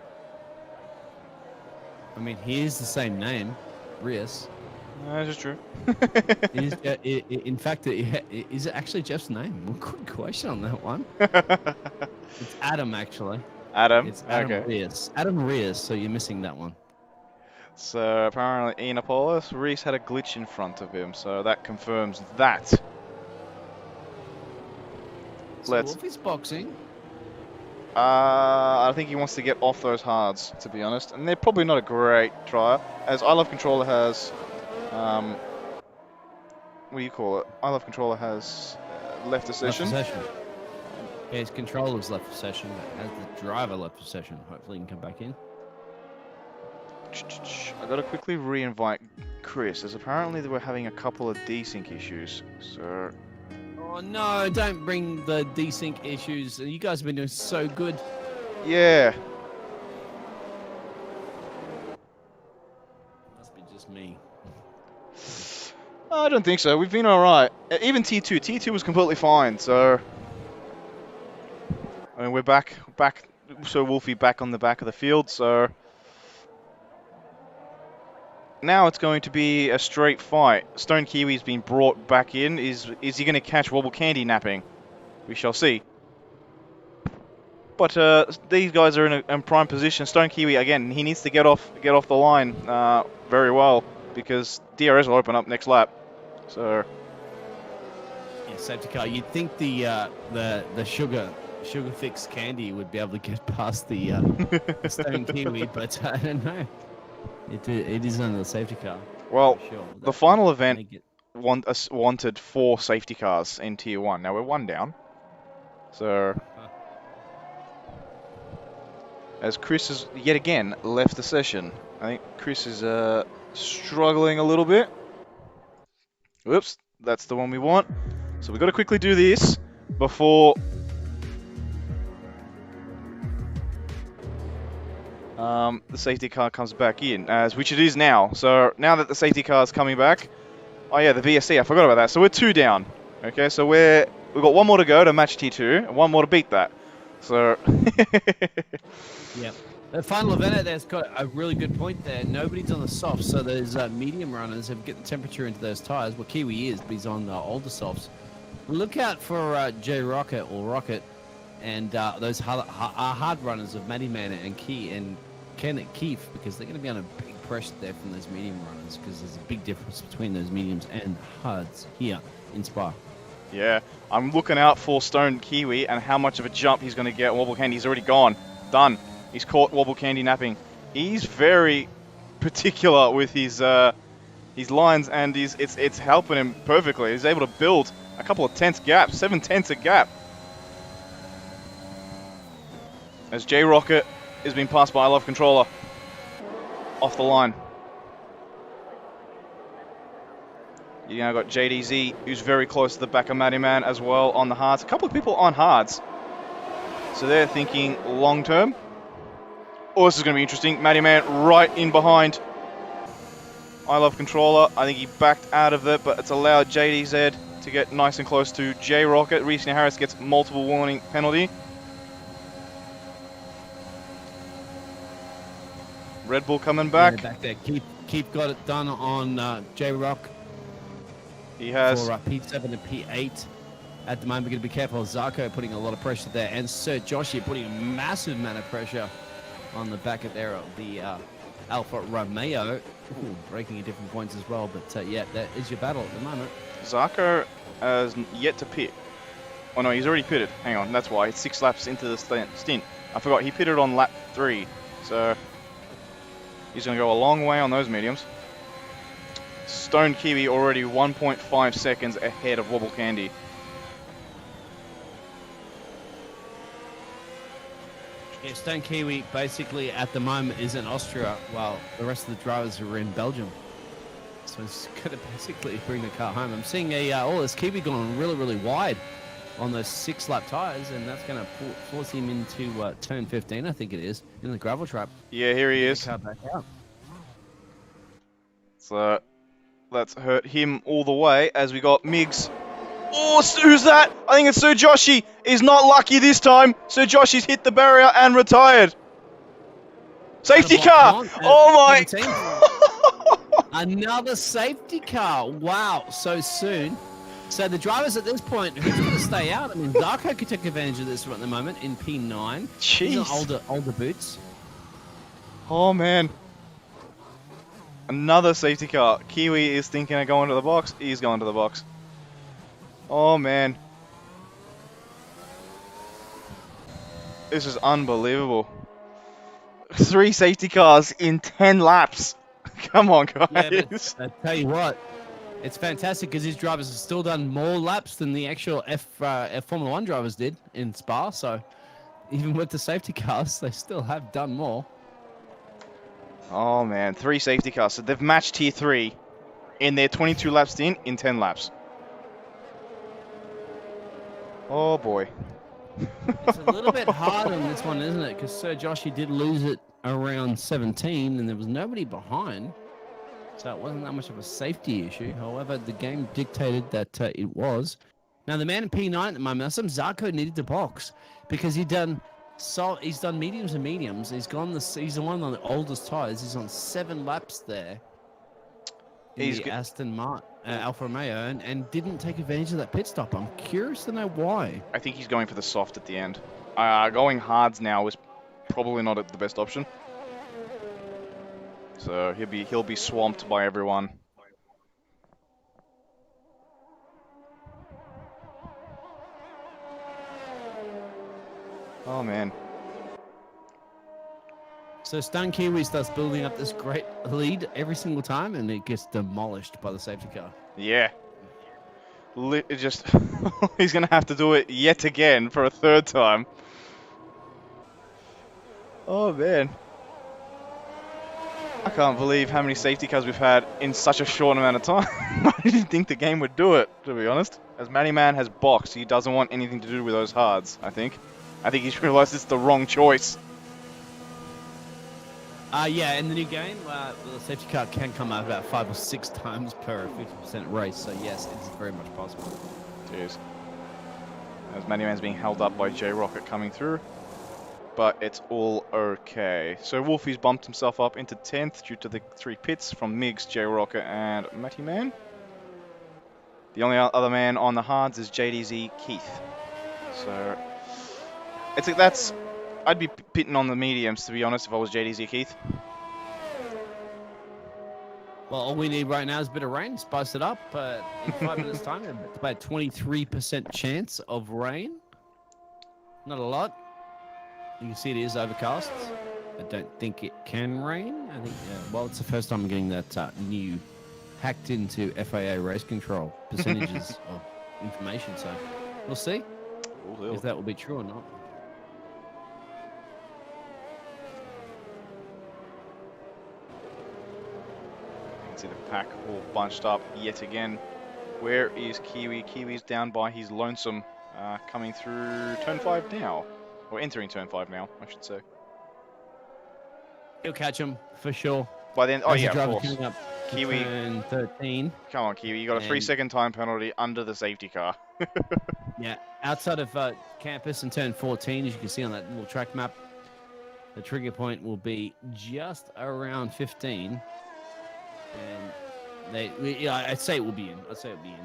I mean, he is the same name, Rios. That is true. In fact, is it actually Jeff's name? Well, good question on that one. It's Adam, actually. Adam? It's Adam okay. Rios. Adam Rios, so you're missing that one. So, apparently, Enopolis, Reese had a glitch in front of him, so that confirms that. So Wolfie's boxing. I think he wants to get off those hards, to be honest. And they're probably not a great trial, as I Love Controller has... what do you call it? I Love Controller has left the session. Yeah, his controller's left the session, but as the driver left the session, hopefully he can come back in. I gotta quickly re-invite Chris, as apparently they were having a couple of desync issues. So... Oh no, don't bring the desync issues. You guys have been doing so good. Yeah. Must be just me. I don't think so. We've been alright. Even T2. T2 was completely fine, so... I mean, we're back. So Wolfie back on the back of the field, so... Now it's going to be a straight fight. Stone Kiwi's been brought back in. Is he going to catch Wobble Candy napping? We shall see. But these guys are in prime position. Stone Kiwi, again, he needs to get off the line very well, because DRS will open up next lap. So yeah, safety car. You'd think the Sugar Fix Candy would be able to get past the Stone Kiwi, but I don't know. It is under the safety car. Well, For sure. the That final may event get- wanted 4 safety cars in Tier 1. Now we're 1 down. So, as Chris has yet again left the session, I think Chris is struggling a little bit. Whoops, that's the one we want. So we've got to quickly do this before the safety car comes back in, which it is now. So now that the safety car is coming back, oh yeah, the VSC, I forgot about that. So we're 2 down. Okay, so we've got 1 more to go to match T2, and 1 more to beat that. So Yep. The final event there's got a really good point there. Nobody's on the soft, so those medium runners have get the temperature into those tires. Well, Kiwi is, but he's on the older softs. Look out for J Rocket or Rocket and those hard runners of Matty Man and Key and Kenneth Keefe, because they're going to be under big pressure there from those medium runners, because there's a big difference between those mediums and hards here in Spa. yeah, I'm looking out for Stone Kiwi and how much of a jump he's going to get. Wobble Candy, he's already gone. Done. He's caught Wobble Candy napping. He's very particular with his lines, and it's helping him perfectly. He's able to build a couple of tenths gaps, 7 tenths a gap. As J Rocket is being passed by I Love Controller off the line. You now got JDZ, who's very close to the back of Matty Man as well on the hards. A couple of people on hards. So they're thinking long term. Oh, this is going to be interesting. Matty Man right in behind I Love Controller. I think he backed out of it, but it's allowed JDZ to get nice and close to J Rocket. Reese Harris gets multiple warning penalty. Red Bull coming back. Yeah, back there. Keep got it done on J Rock. He has. For P7 and P8. At the moment, we're going to be careful. Zarko putting a lot of pressure there, and Sir Joshi putting a massive amount of pressure on the back of there of the Alfa Romeo. Ooh, breaking at different points as well, but yeah, that is your battle at the moment. Zarko has yet to pit. Oh no, he's already pitted. Hang on, that's why. It's 6 laps into the stint. I forgot, he pitted on lap 3. So, he's going to go a long way on those mediums. Stone Kiwi already 1.5 seconds ahead of Wobble Candy. Yeah, Stone Kiwi basically at the moment is in Austria while the rest of the drivers are in Belgium. So it's going to basically bring the car home. I'm seeing this Kiwi going really, really wide on those 6-lap tires, and that's going to force him into turn 15, I think it is, in the gravel trap. Yeah, here he is. Car back out. So, let's hurt him all the way as we got Migs. Oh, who's that? I think it's Sir Joshi. He's not lucky this time. Sir Joshi's hit the barrier and retired. Safety car! Oh my! Another safety car. Wow, so soon. So the drivers at this point, who's going to stay out? I mean, Zarko could take advantage of this at the moment in P9. These are older boots. Oh man. Another safety car. Kiwi is thinking of going to the box. He's going to the box. Oh man. This is unbelievable. 3 safety cars in 10 laps. Come on, guys. Yeah, but I tell you what, it's fantastic because these drivers have still done more laps than the actual F Formula 1 drivers did in Spa. So even with the safety cars, they still have done more. Oh man, 3 safety cars. So they've matched Tier 3 in their 22 laps in 10 laps. Oh boy. It's a little bit hard on this one, isn't it? Because Sir Joshi did lose it around 17 and there was nobody behind. So it wasn't that much of a safety issue. However, the game dictated that it was. Now, the man in P9 at the moment, some Zarko needed to box because he's done mediums and mediums. He's the one on the oldest tires. He's on 7 laps there. He's Aston Martin, Alfa Romeo, and didn't take advantage of that pit stop. I'm curious to know why. I think he's going for the soft at the end. Going hards now is probably not the best option. So he'll be swamped by everyone. Oh, man. So Stone Kiwi starts building up this great lead every single time, and it gets demolished by the safety car. Yeah. It just... he's going to have to do it yet again for a third time. Oh, man. I can't believe how many safety cars we've had in such a short amount of time. I didn't think the game would do it, to be honest. As Matty Man has boxed, he doesn't want anything to do with those hards, I think. I think he's realised it's the wrong choice. Yeah, in the new game, the safety car can come out about 5 or 6 times per 50% race, so yes, it's very much possible. Cheers. As Matty Man's being held up by J-Rocket coming through. But it's all okay. So Wolfie's bumped himself up into 10th due to the 3 pits from Migs, J-Rocket, and Matty Man. The only other man on the hards is JDZ Keith. So it's like that's... I'd be pitting on the mediums, to be honest, if I was JDZ Keith. Well, all we need right now is a bit of rain, spice it up. In 5 minutes' time, it's about 23% chance of rain. Not a lot. You can see it is overcast. I don't think it can rain. I think, well, it's the first time I'm getting that new hacked into FIA race control percentages of information. So we'll see if that will be true or not. You can see the pack all bunched up yet again. Where is Kiwi? Kiwi's down by his lonesome, coming through turn 5 now. Or entering turn 5 now, I should say. He'll catch him for sure. By then, oh yeah, of course. Coming up Kiwi. Turn 13. Come on, Kiwi. You got a 3-second time penalty under the safety car. Yeah, outside of campus and turn 14, as you can see on that little track map, the trigger point will be just around 15. And I'd say it will be in.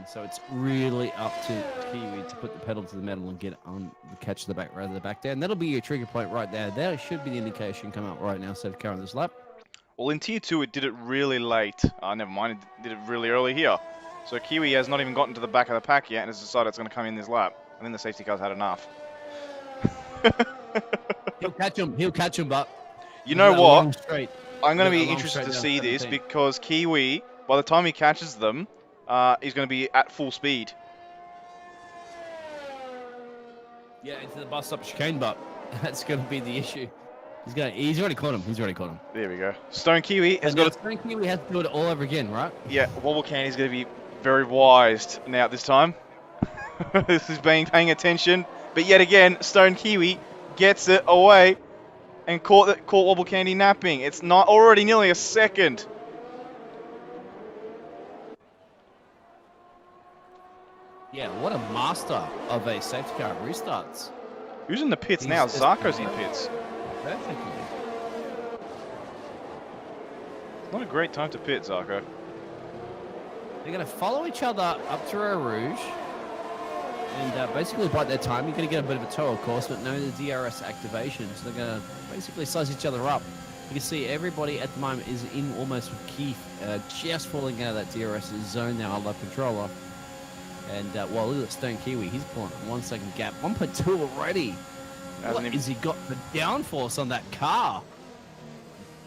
So it's really up to Kiwi to put the pedal to the metal and get on the catch the back rather than the back there. And that'll be your trigger point right there. There should be the indication come up right now. Safety car on this lap. Well, in Tier 2, it did it really late. Never mind, it did it really early here. So Kiwi has not even gotten to the back of the pack yet and has decided it's going to come in this lap. I think the safety car's had enough. He'll catch him, but... You know what? I'm going to be long interested to straight see down this 17. because Kiwi, by the time he catches them, he's going to be at full speed. Yeah, into the bus stop chicane, but that's going to be the issue. He's already caught him. There we go. Stone Kiwi has got Stone Kiwi has to do it all over again, right? Yeah, Wobble Candy's going to be very wise now this time. This is paying attention. But yet again, Stone Kiwi gets it away and caught Wobble Candy napping. It's not already nearly a second. Yeah, what a master of a safety car restarts. Who's in the pits now? Zarko's in the pits. Perfectly. Not a great time to pit, Zarko. They're going to follow each other up to Eau Rouge and basically bite their time. You're going to get a bit of a tow, of course, but no the DRS activation. So they're going to basically slice each other up. You can see everybody at the moment is in almost with Keith just falling out of that DRS zone now, left controller. And well, look at Stone Kiwi. He's pulling a 1 second gap. 1.2 already. What has he got for downforce on that car?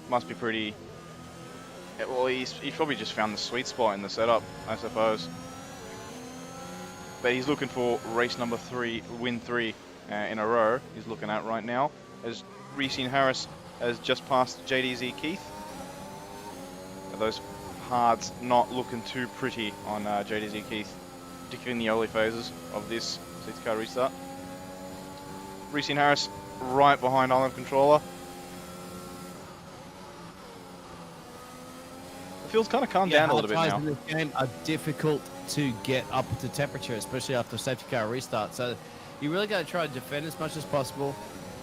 Must be pretty... Well, he's probably just found the sweet spot in the setup, I suppose. But he's looking for race number 3, win 3 in a row. He's looking at right now. As Reese Harris has just passed JDZ Keith. Those hards not looking too pretty on JDZ Keith, particularly in the early phases of this safety car restart. Reese Harris right behind Island Controller. The field's kind of calmed down a little bit now. In this game are difficult to get up to temperature, especially after safety car restart. So you really got to try to defend as much as possible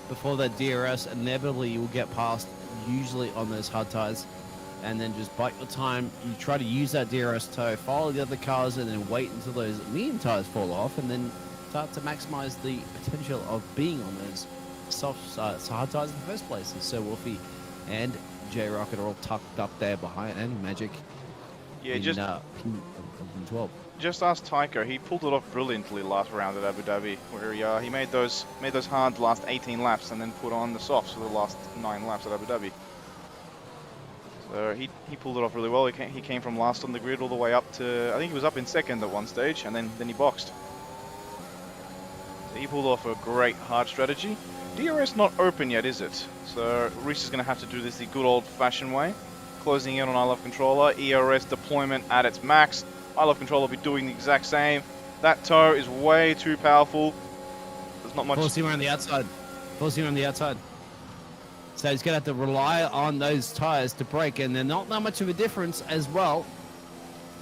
before that DRS. Inevitably, you will get past, usually on those hard tires, and then just bite your time. You try to use that DRS tow, follow the other cars, and then wait until those medium tires fall off, and then start to maximize the potential of being on those soft hard tires in the first place. And so Wolfie and J-Rocket are all tucked up there behind, and Magic Yeah, in, just 12. Just ask Tycho. He pulled it off brilliantly last round at Abu Dhabi, where he made those hard last 18 laps and then put on the softs for the last 9 laps at Abu Dhabi. So he pulled it off really well. He came from last on the grid all the way up to, I think he was up in second at one stage, and then he boxed. So he pulled off a great hard strategy. DRS not open yet, is it? So Reese is going to have to do this the good old-fashioned way. Closing in on I Love Controller, ERS deployment at its max. I Love Controller will be doing the exact same. That toe is way too powerful. There's not much. Force him around the outside. Force him around the outside. So he's going to have to rely on those tyres to brake, and they're not that much of a difference as well.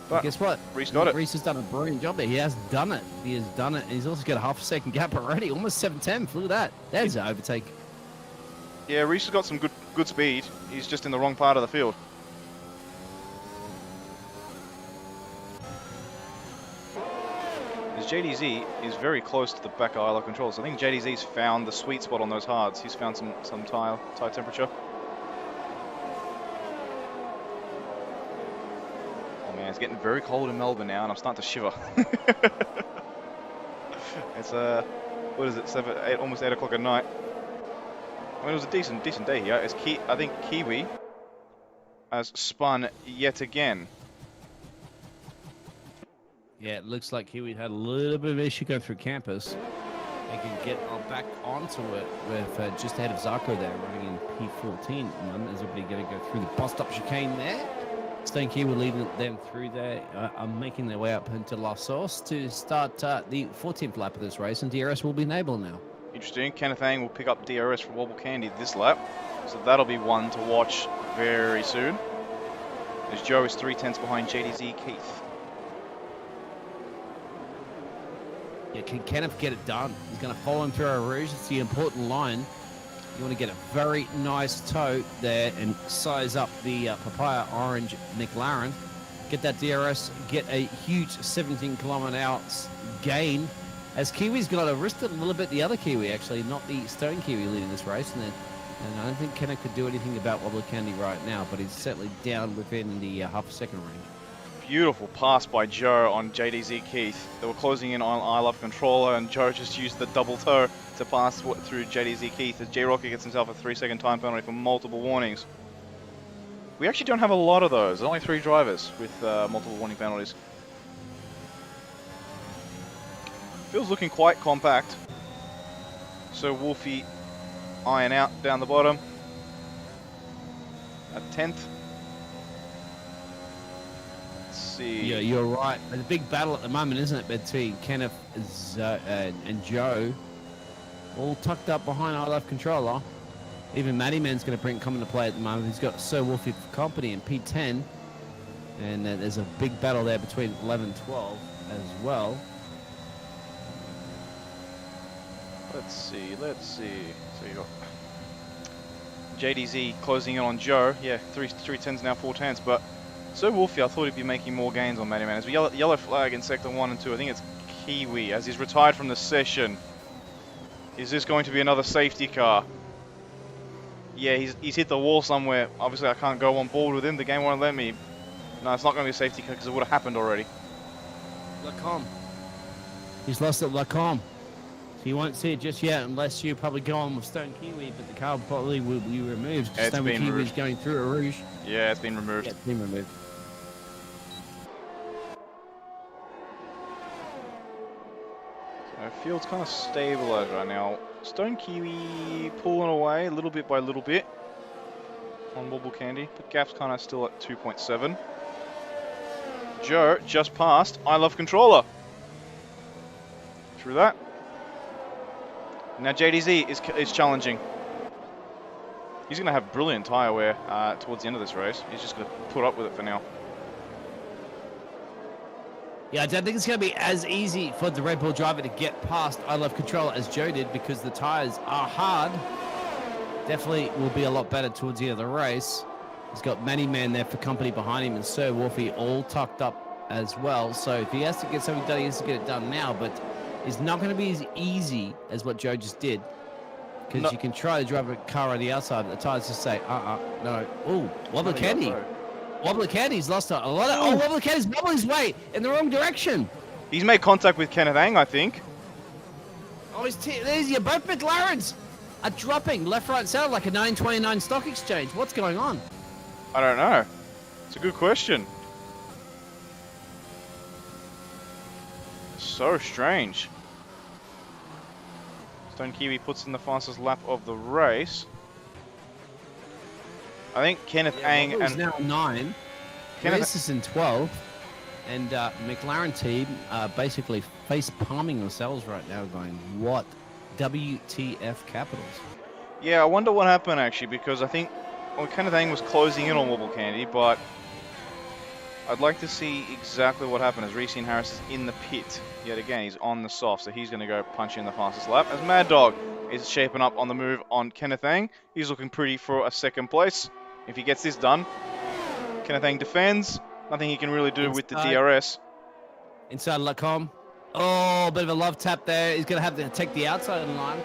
But guess what? Reese got it. Reese has done a brilliant job there. He has done it. He has done it. And he's also got a half a second gap already. Almost 7/10. Look at that. There's an overtake. Yeah, Reese has got some good speed. He's just in the wrong part of the field. JDZ is very close to the back of I Love Controls. I think JDZ's found the sweet spot on those hards. He's found some tire temperature. Oh man, it's getting very cold in Melbourne now, and I'm starting to shiver. It's what is it? 7, 8, almost 8 o'clock at night. I mean, it was a decent day here. I think Kiwi has spun yet again. Yeah, it looks like Kiwi had a little bit of an issue going through campus. They can get back onto it with just ahead of Zarko there, running in P14 at the moment. Is everybody going to go through the bus-stop chicane there? Stone Kiwi leaving them through there, making their way up into La Source to start the 14th lap of this race, and DRS will be enabled now. Interesting. Kenneth Ang will pick up DRS for Wobble Candy this lap, so that'll be one to watch very soon. As Joe is 3/10 behind JDZ Keith. Yeah, can Kenneth get it done? He's going to follow him through our rouge. It's the important line. You want to get a very nice toe there and size up the papaya orange McLaren. Get that DRS, get a huge 17 km/h gain. As Kiwi's got to risk it a little bit, the other Kiwi actually, not the Stone Kiwi leading this race. And I don't think Kenneth could do anything about Wobble Candy right now, but he's certainly down within the half a second range. Beautiful pass by Joe on JDZ Keith. They were closing in on I Love Controller, and Joe just used the double toe to pass through JDZ Keith as J-Rocker gets himself a 3-second time penalty for multiple warnings. We actually don't have a lot of those. There's only 3 drivers with multiple warning penalties. Field's looking quite compact. So Wolfie iron out down the bottom at 10th. Yeah, you're right. There's a big battle at the moment, isn't it, between Kenneth and Joe, all tucked up behind I Love Controller. Even Matty Man's going to come into play at the moment. He's got Sir Wolfie for company in P10, and there's a big battle there between 11 and 12 as well. Let's see. So you got JDZ closing in on Joe. Yeah, 3/10s now, 4/10s, but. So Wolfie, I thought he'd be making more gains on Matty Man. As we yellow flag in sector 1 and 2, I think it's Kiwi as he's retired from the session. Is this going to be another safety car? Yeah, he's hit the wall somewhere. Obviously, I can't go on board with him. The game won't let me. No, it's not going to be a safety car because it would have happened already. Lacombe. He's lost at Lacombe. So you won't see it just yet unless you probably go on with Stone Kiwi, but the car probably will be removed. It's Stone been Kiwi's removed. going through a rouge. Yeah, it's been removed. Yeah, it's been removed. So field's kind of stabilized right now. Stone Kiwi pulling away little bit by little bit on Wobble Candy, but gap's kind of still at 2.7. Joe just passed I Love Controller. Through that. Now JDZ is challenging. He's going to have brilliant tyre wear towards the end of this race. He's just going to put up with it for now. Yeah, I don't think it's going to be as easy for the Red Bull driver to get past I Love Controller as Joe did because the tyres are hard. Definitely will be a lot better towards the end of the race. He's got Matty Man there for company behind him and Sir Wolfie all tucked up as well. So if he has to get something done, he has to get it done now. But it's not going to be as easy as what Joe just did. Because you can try to drive a car on the outside, but the tyres just say, no. Oh, Wobble Candy. Wobbly Candy's lost a lot of... Oh, Wobbly Candy's wobbling his way in the wrong direction. He's made contact with Kenneth Ang, I think. Oh, there's your both McLarens are dropping left, right, and center like a 929 stock exchange. What's going on? I don't know. It's a good question. So strange. Stone Kiwi puts in the fastest lap of the race. I think Kenneth Ang Wobbly's and now 9. Chris is in 12. And McLaren team are basically face palming themselves right now, going, what WTF capitals? Yeah, I wonder what happened actually, because I think Kenneth Ang was closing in on Wobble Candy, but I'd like to see exactly what happened as Reese Harris is in the pit. Yet again, he's on the soft, so he's going to go punch in the fastest lap. As Mad Dog is shaping up on the move on Kenneth Ang. He's looking pretty for a second place. If he gets this done, Kenneth Ang defends. Nothing he can really do with the DRS. Inside Lacombe. Oh, bit of a love tap there. He's going to have to take the outside line,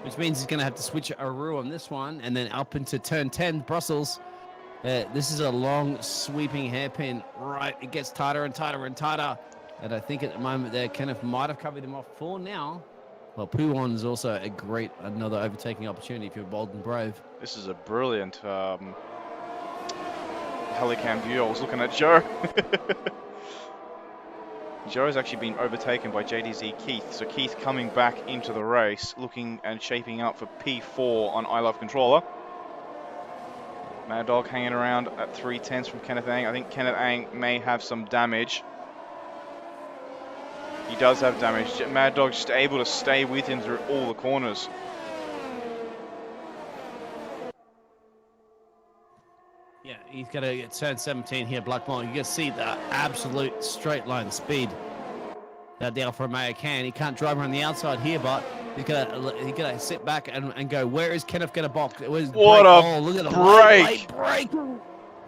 which means he's going to have to switch a Aru on this one, and then up into turn 10, Brussels. This is a long, sweeping hairpin. Right, it gets tighter and tighter and tighter. And I think at the moment there, Kenneth might have covered him off for now. Well, Puon is also a great, another overtaking opportunity if you're bold and brave. This is a brilliant helicam view. I was looking at Joe. Joe has actually been overtaken by JDZ Keith. So Keith coming back into the race, looking and shaping up for P4 on I Love Controller. Mad Dog hanging around at 3/10 from Kenneth Ang. I think Kenneth Ang may have some damage. He does have damage. Mad Dog just able to stay with him through all the corners. Yeah, he's going to get turn 17 here, Blackmore. You can see the absolute straight line speed that the Alfa Romeo can. He can't drive around the outside here, but he's gonna sit back and go, where is Kenneth going to box? What a look at the break. break.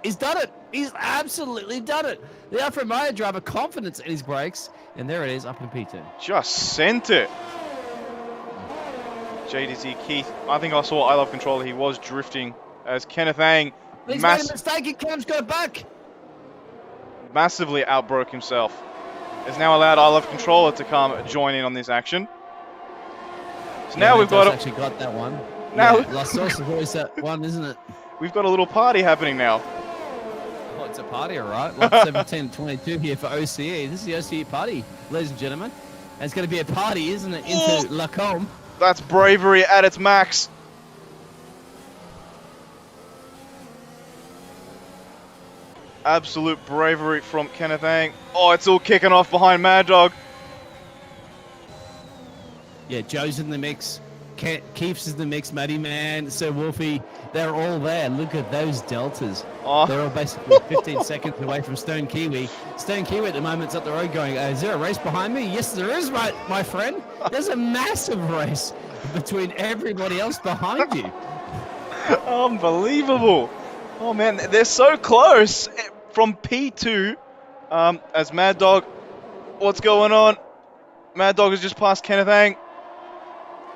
He's done it. He's absolutely done it. The Alfa Romeo driver confidence in his brakes, and there it is up in P2. Just sent it. JDZ Keith, I think I saw I Love Controller. He was drifting as Kenneth Ang He's made a mistake. He can't go back. Massively outbroke himself. Has now allowed I Love Controller to come join in on this action. So now we've got actually got that one. Now La Sauce is always that one, isn't it? We've got a little party happening now. Oh, it's a party, all right. Lap 17-22 here for OCE. This is the OCE party, ladies and gentlemen. And it's going to be a party, isn't it, into Lacombe? That's bravery at its max. Absolute bravery from Kenneth Ang. Oh, it's all kicking off behind Mad Dog. Yeah, Joe's in the mix. Keith's in the mix, Matty Man, Sir Wolfie. They're all there. Look at those deltas. Oh. They're all basically 15 seconds away from Stone Kiwi. Stone Kiwi at the moment's up the road going, is there a race behind me? Yes, there is, my friend. There's a massive race between everybody else behind you. Unbelievable. Oh, man, they're so close. From P2, as Mad Dog, what's going on? Mad Dog has just passed Kenneth Ang.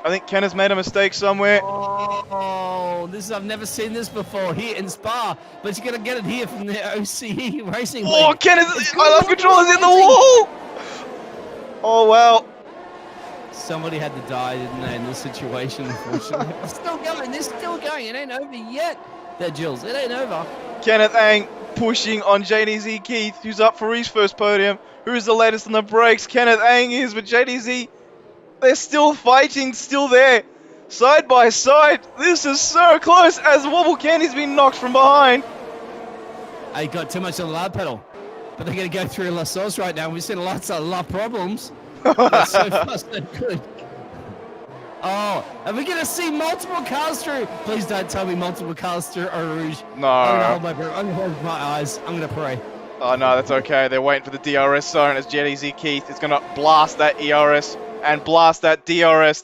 I think Kenneth's made a mistake somewhere. Oh, I've never seen this before here in Spa, but you're going to get it here from the OCE Racing League. Oh, Kenneth, I Love Controller's in the wall. Oh, wow. Somebody had to die, didn't they, in this situation, unfortunately. It's still going. They're still going. It ain't over yet. There, Jules. It ain't over. Kenneth Ang pushing on JDZ Keith, who's up for his first podium. Who's the latest on the brakes? Kenneth Ang is, but JDZ, they're still fighting, still there. Side by side. This is so close as Wobble Candy's been knocked from behind. He got too much on the loud pedal. But they're going to go through La Sauce right now. We've seen lots of problems. That's so far, so good. Oh, are we going to see multiple cars through? Please don't tell me multiple cars through Eau Rouge. No. I'm going to hold my eyes. I'm going to pray. Oh, no, that's okay. They're waiting for the DRS zone as JDZ Keith is going to blast that ERS and blast that DRS.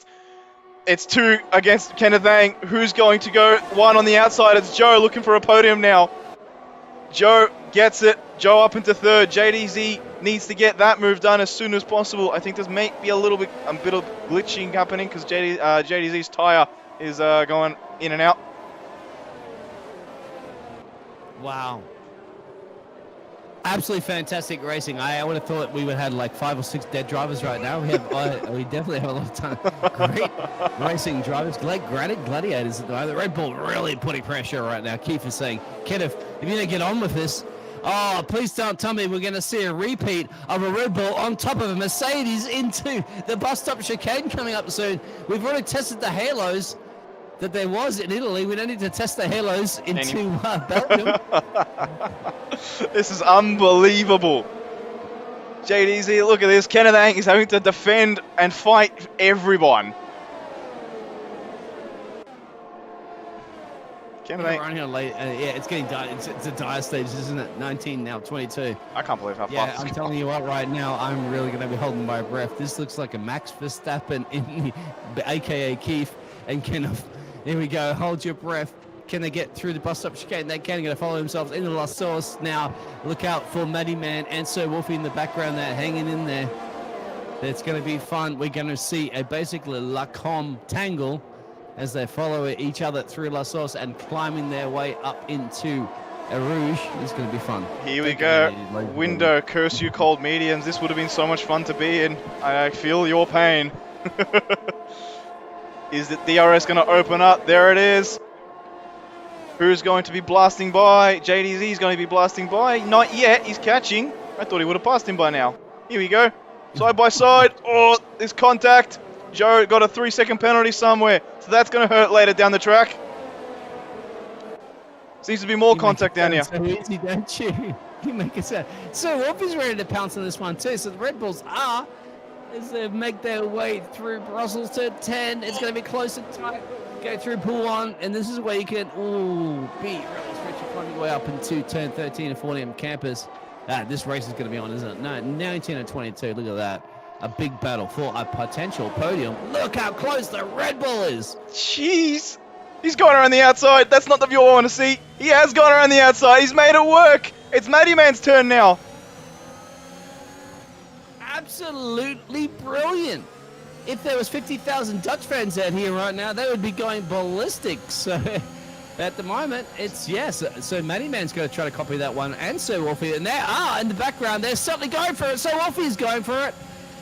It's 2 against Kenneth Ang. Who's going to go? 1 on the outside. It's Joe looking for a podium now. Joe gets it. Joe up into 3rd. JDZ needs to get that move done as soon as possible. I think there's may be a bit of glitching happening because JDZ's tyre is going in and out. Wow. Absolutely fantastic racing. I would have thought we would have had like 5 or 6 dead drivers right now. We definitely have a lot of time. Great racing drivers, gladiators at the moment. The Red Bull really putting pressure right now. Keith is saying, Kenneth, if you don't get on with this, oh, please don't tell me we're going to see a repeat of a Red Bull on top of a Mercedes into the bus stop chicane coming up soon. We've already tested the halos that there was in Italy. We don't need to test the halos into Belgium. This is unbelievable. JDZ, look at this. Kenneth Ang is having to defend and fight everyone. Kenneth Ang. Running on late, yeah, it's getting dire. It's a dire stage, isn't it? 19 now, 22. I can't believe how fast Yeah, I'm telling you what, right now, I'm really going to be holding my breath. This looks like a Max Verstappen, aka Keith and Kenneth. Here we go. Hold your breath. Can they get through the bus stop chicane? They can. Going to follow themselves into La Source. Now, look out for Matty Man and Sir Wolfie in the background there, hanging in there. It's going to be fun. We're going to see a basically Lacombe tangle as they follow each other through La Source and climbing their way up into Rouge. It's going to be fun. Here we go. Window, curse you cold mediums. This would have been so much fun to be in. I feel your pain. Is the DRS going to open up? There it is. Who's going to be blasting by? JDZ is going to be blasting by. Not yet. He's catching. I thought he would have passed him by now. Here we go. Side by side. Oh, this contact. Joe got a 3-second penalty somewhere. So that's going to hurt later down the track. Seems to be more contact down here. So easy, don't you? You make it sound. So Wolfie's ready to pounce on this one too. So the Red Bulls are, as they make their way through Brussels to 10. It's going to be close and tight. Go through pool 1, and this is where you can really stretch your climbing way up into turn 13 and 14 campus. This race is going to be on, isn't it? No, 19 and 22. Look at that. A big battle for a potential podium. Look how close the Red Bull is. Jeez. He's gone around the outside. That's not the view I want to see. He has gone around the outside. He's made it work. It's Matty Man's turn now. Absolutely brilliant. If there was 50,000 Dutch fans out here right now, they would be going ballistic. So at the moment, it's yes. So Matty Man's going to try to copy that one, and Sir Wolfie. And there in the background, they're certainly going for it. Sir Wolfie's going for it.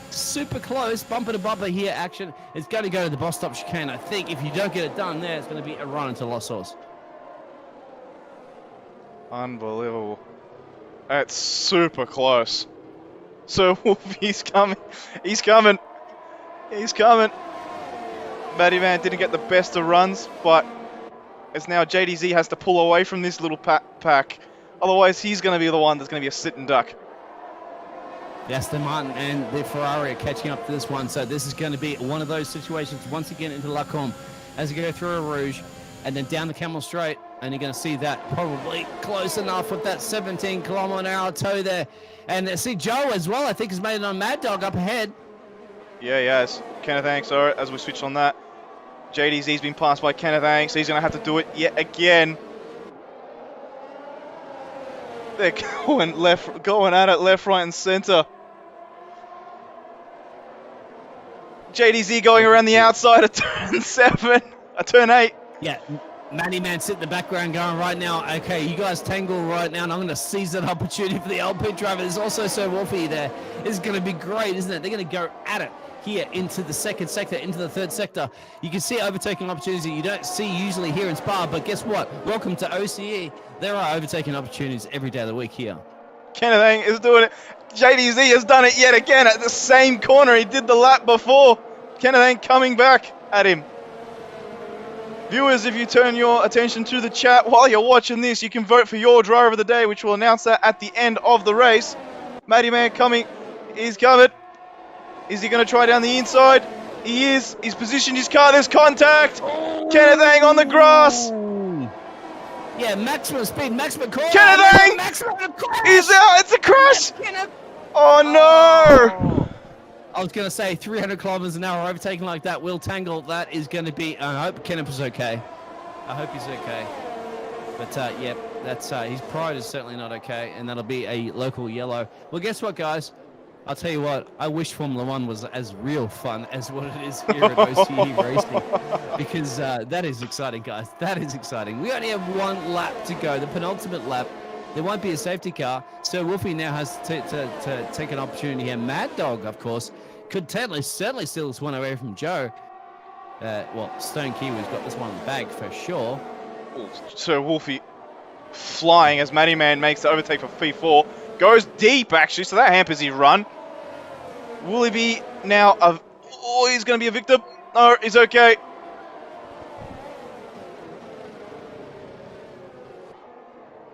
Super close, bumper to bumper here action. It's going to go to the bus stop chicane. I think if you don't get it done there, it's going to be a run into La Source. Unbelievable. That's super close. So Wolfie's coming. He's coming. He's coming. Matty Man didn't get the best of runs, but it's now JDZ has to pull away from this little pack. Otherwise, he's going to be the one that's going to be a sitting duck. Aston Martin and the Ferrari are catching up to this one, so this is going to be one of those situations once again into Lacombe as you go through a Rouge and then down the Camel Straight, and you're going to see that probably close enough with that 17 km/h toe there. And see Joe as well, I think, has made it on Mad Dog up ahead. Yeah, yes. Kenneth Ang, sorry, as we switch on that. JDZ's been passed by Kenneth Ang, so he's going to have to do it yet again. They're going at it left, right, and center. JDZ going around the outside of turn 7, turn 8. Yeah, Matty Man sit in the background going right now, okay, you guys tangle right now, and I'm going to seize that opportunity for the LP driver. There's also Sir Wolfie there. It's going to be great, isn't it? They're going to go at it here into the second sector, into the third sector. You can see overtaking opportunities that you don't see usually here in Spa, but guess what? Welcome to OCE. There are overtaking opportunities every day of the week here. Kenneth Ang is doing it. JDZ has done it yet again at the same corner he did the lap before. Kenneth Ang coming back at him. Viewers, if you turn your attention to the chat while you're watching this, you can vote for your driver of the day, which will announce that at the end of the race. Matty Man coming. He's covered. Is he going to try down the inside? He is. He's positioned his car. There's contact. Oh. Kenneth Ang on the grass. Yeah, maximum speed, maximum crash. Kenneth Ang! Maximum crash. He's out. It's a crash. Oh, no. I was going to say 300 kilometers an hour overtaking like that will tangle. That is going to be, I hope Kenneth is okay. I hope he's okay. But, yeah, that's his pride is certainly not okay, and that'll be a local yellow. Well, guess what, guys? I'll tell you what, I wish Formula One was as real fun as what it is here at OCE Racing, because that is exciting, guys. That is exciting. We only have one lap to go, the penultimate lap There won't be a safety car. So Wolfie now has to take an opportunity here. Mad Dog, of course, could certainly steal this one away from Joe. Well, Stone Kiwi's got this one in the bag for sure. Ooh, so Wolfie flying as Matty Man makes the overtake for P4. Goes deep, actually, so that hampers his run. Will he be now oh, he's going to be a victim. No, he's okay.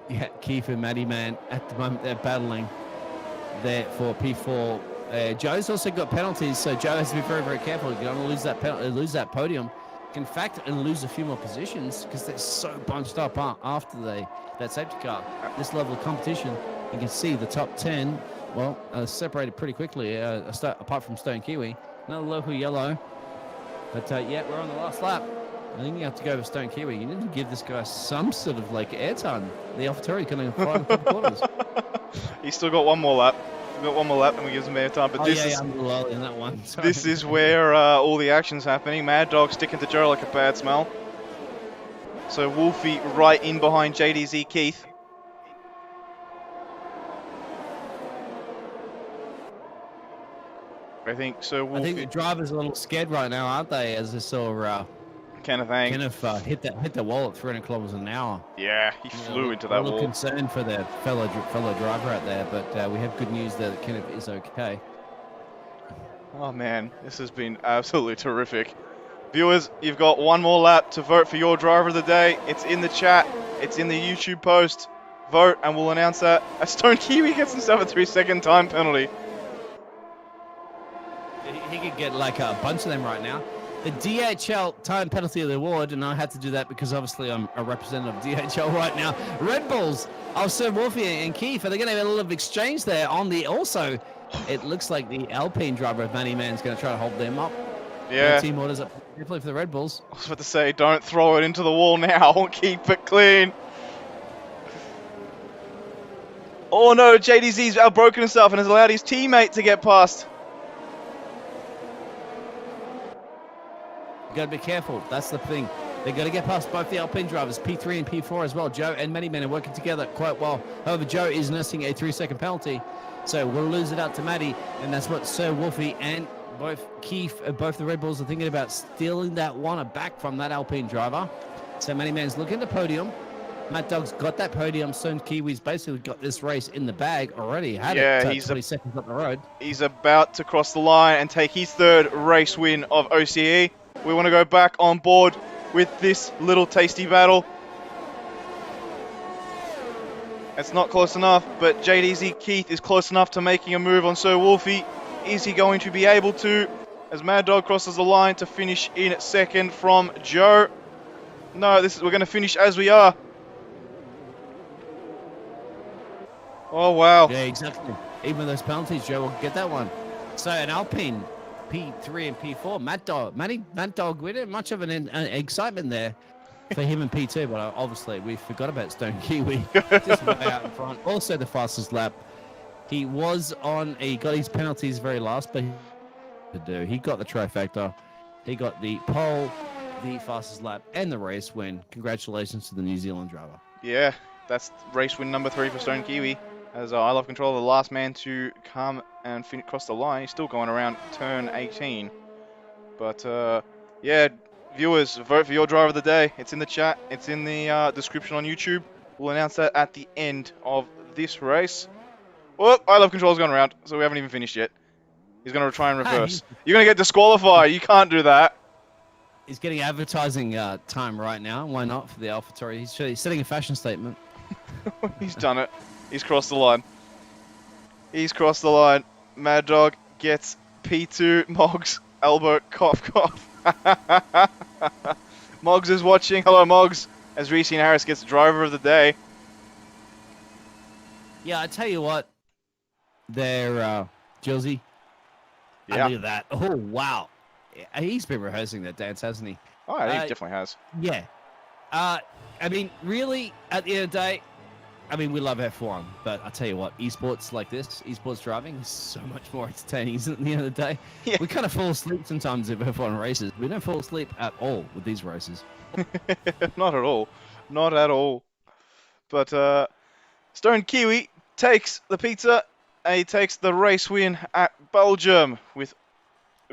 Yeah, Keith and Matty Man at the moment they're battling there for P4. Joe's also got penalties, so Joe has to be very, very careful. You're going to lose that lose that podium. In fact, and lose a few more positions because they're so bunched up after that safety car. This level of competition, you can see the top 10, well, separated pretty quickly, apart from Stone Kiwi. Another local yellow. But yeah, we're on the last lap. I think you have to go with Stone Kiwi. You need to give this guy some sort of like airtime. The AlphaTauri is going to fly in the quarters. He's still got one more lap. We've got one more lap and we give him airtime. But this is I'm low in that one. this is where all the action's happening. Mad Dog sticking to Joe like a bad smell. So Wolfie right in behind JDZ Keith. I think so. Wolfie, I think the drivers are a little scared right now, aren't they? As they saw Kenneth Ang. Kenneth hit the wall at 300 kilometers an hour. Yeah, he flew into that wall. A little wall. concerned for their fellow driver out there, but we have good news that Kenneth is okay. Oh man, this has been absolutely terrific. Viewers, you've got one more lap to vote for your driver of the day. It's in the chat. It's in the YouTube post. Vote, and we'll announce that. A Stone Kiwi gets himself a 3-second time penalty. He could get like a bunch of them right now. The DHL time penalty of the award, and I had to do that because obviously I'm a representative of DHL right now. Red Bulls of Sir Wolfie and Keith, are they going to have a little exchange there on the also? It looks like the Alpine driver of Matty Man is going to try to hold them up. Yeah. Team orders up definitely for the Red Bulls. I was about to say, don't throw it into the wall now. Keep it clean. Oh no, JDZ's outbroken himself and has allowed his teammate to get past. You got to be careful. That's the thing. They got to get past both the Alpine drivers, P3 and P4 as well. Joe and Matty Man are working together quite well. However, Joe is nursing a 3-second penalty, so we'll lose it out to Matty, and that's what Sir Wolfie and both Keith, both the Red Bulls are thinking about stealing that one back from that Alpine driver. So Matty Man's looking at the podium. Mad Dog's got that podium. Stone Kiwi's basically got this race in the bag already. He's 20 seconds up the road. He's about to cross the line and take his third race win of OCE. We want to go back on board with this little tasty battle. It's not close enough, but JDZ Keith is close enough to making a move on Sir Wolfie. Is he going to be able to? As Mad Dog crosses the line to finish in second from Joe. No, we're going to finish as we are. Oh, wow. Yeah, exactly. Even with those penalties, Joe will get that one. So an Alpine, P3 and P4. Mad Dog, we didn't much of an excitement there for him in P2, but obviously we forgot about Stone Kiwi. Just way out in front. Also the fastest lap. He got his penalties very last, but he got the trifecta. He got the pole, the fastest lap, and the race win. Congratulations to the New Zealand driver. Yeah, that's race win number 3 for Stone Kiwi. As I Love Control, the last man to come and cross the line. He's still going around turn 18. But yeah, viewers, vote for your driver of the day. It's in the chat. It's in the description on YouTube. We'll announce that at the end of this race. Oh, I Love Control's gone around, so we haven't even finished yet. He's going to try and reverse. You're going to get disqualified. You can't do that. He's getting advertising time right now. Why not for the AlphaTauri? He's setting a fashion statement. He's done it. He's crossed the line. He's crossed the line. Mad Dog gets P2. Moggs, elbow, cough, cough. Moggs is watching. Hello, Moggs. As Reese and Harris gets driver of the day. Yeah, I tell you what. There, Josie. Yeah. Look at that. Oh, wow. He's been rehearsing that dance, hasn't he? Oh, he definitely has. Yeah. I mean, really, at the end of the day, I mean, we love F1, but I tell you what, esports like this, esports driving, is so much more entertaining, isn't it, at the end of the day? Yeah. We kind of fall asleep sometimes with F1 races. We don't fall asleep at all with these races. Not at all. Not at all. But, Stone Kiwi takes the pizza and he takes the race win at Belgium with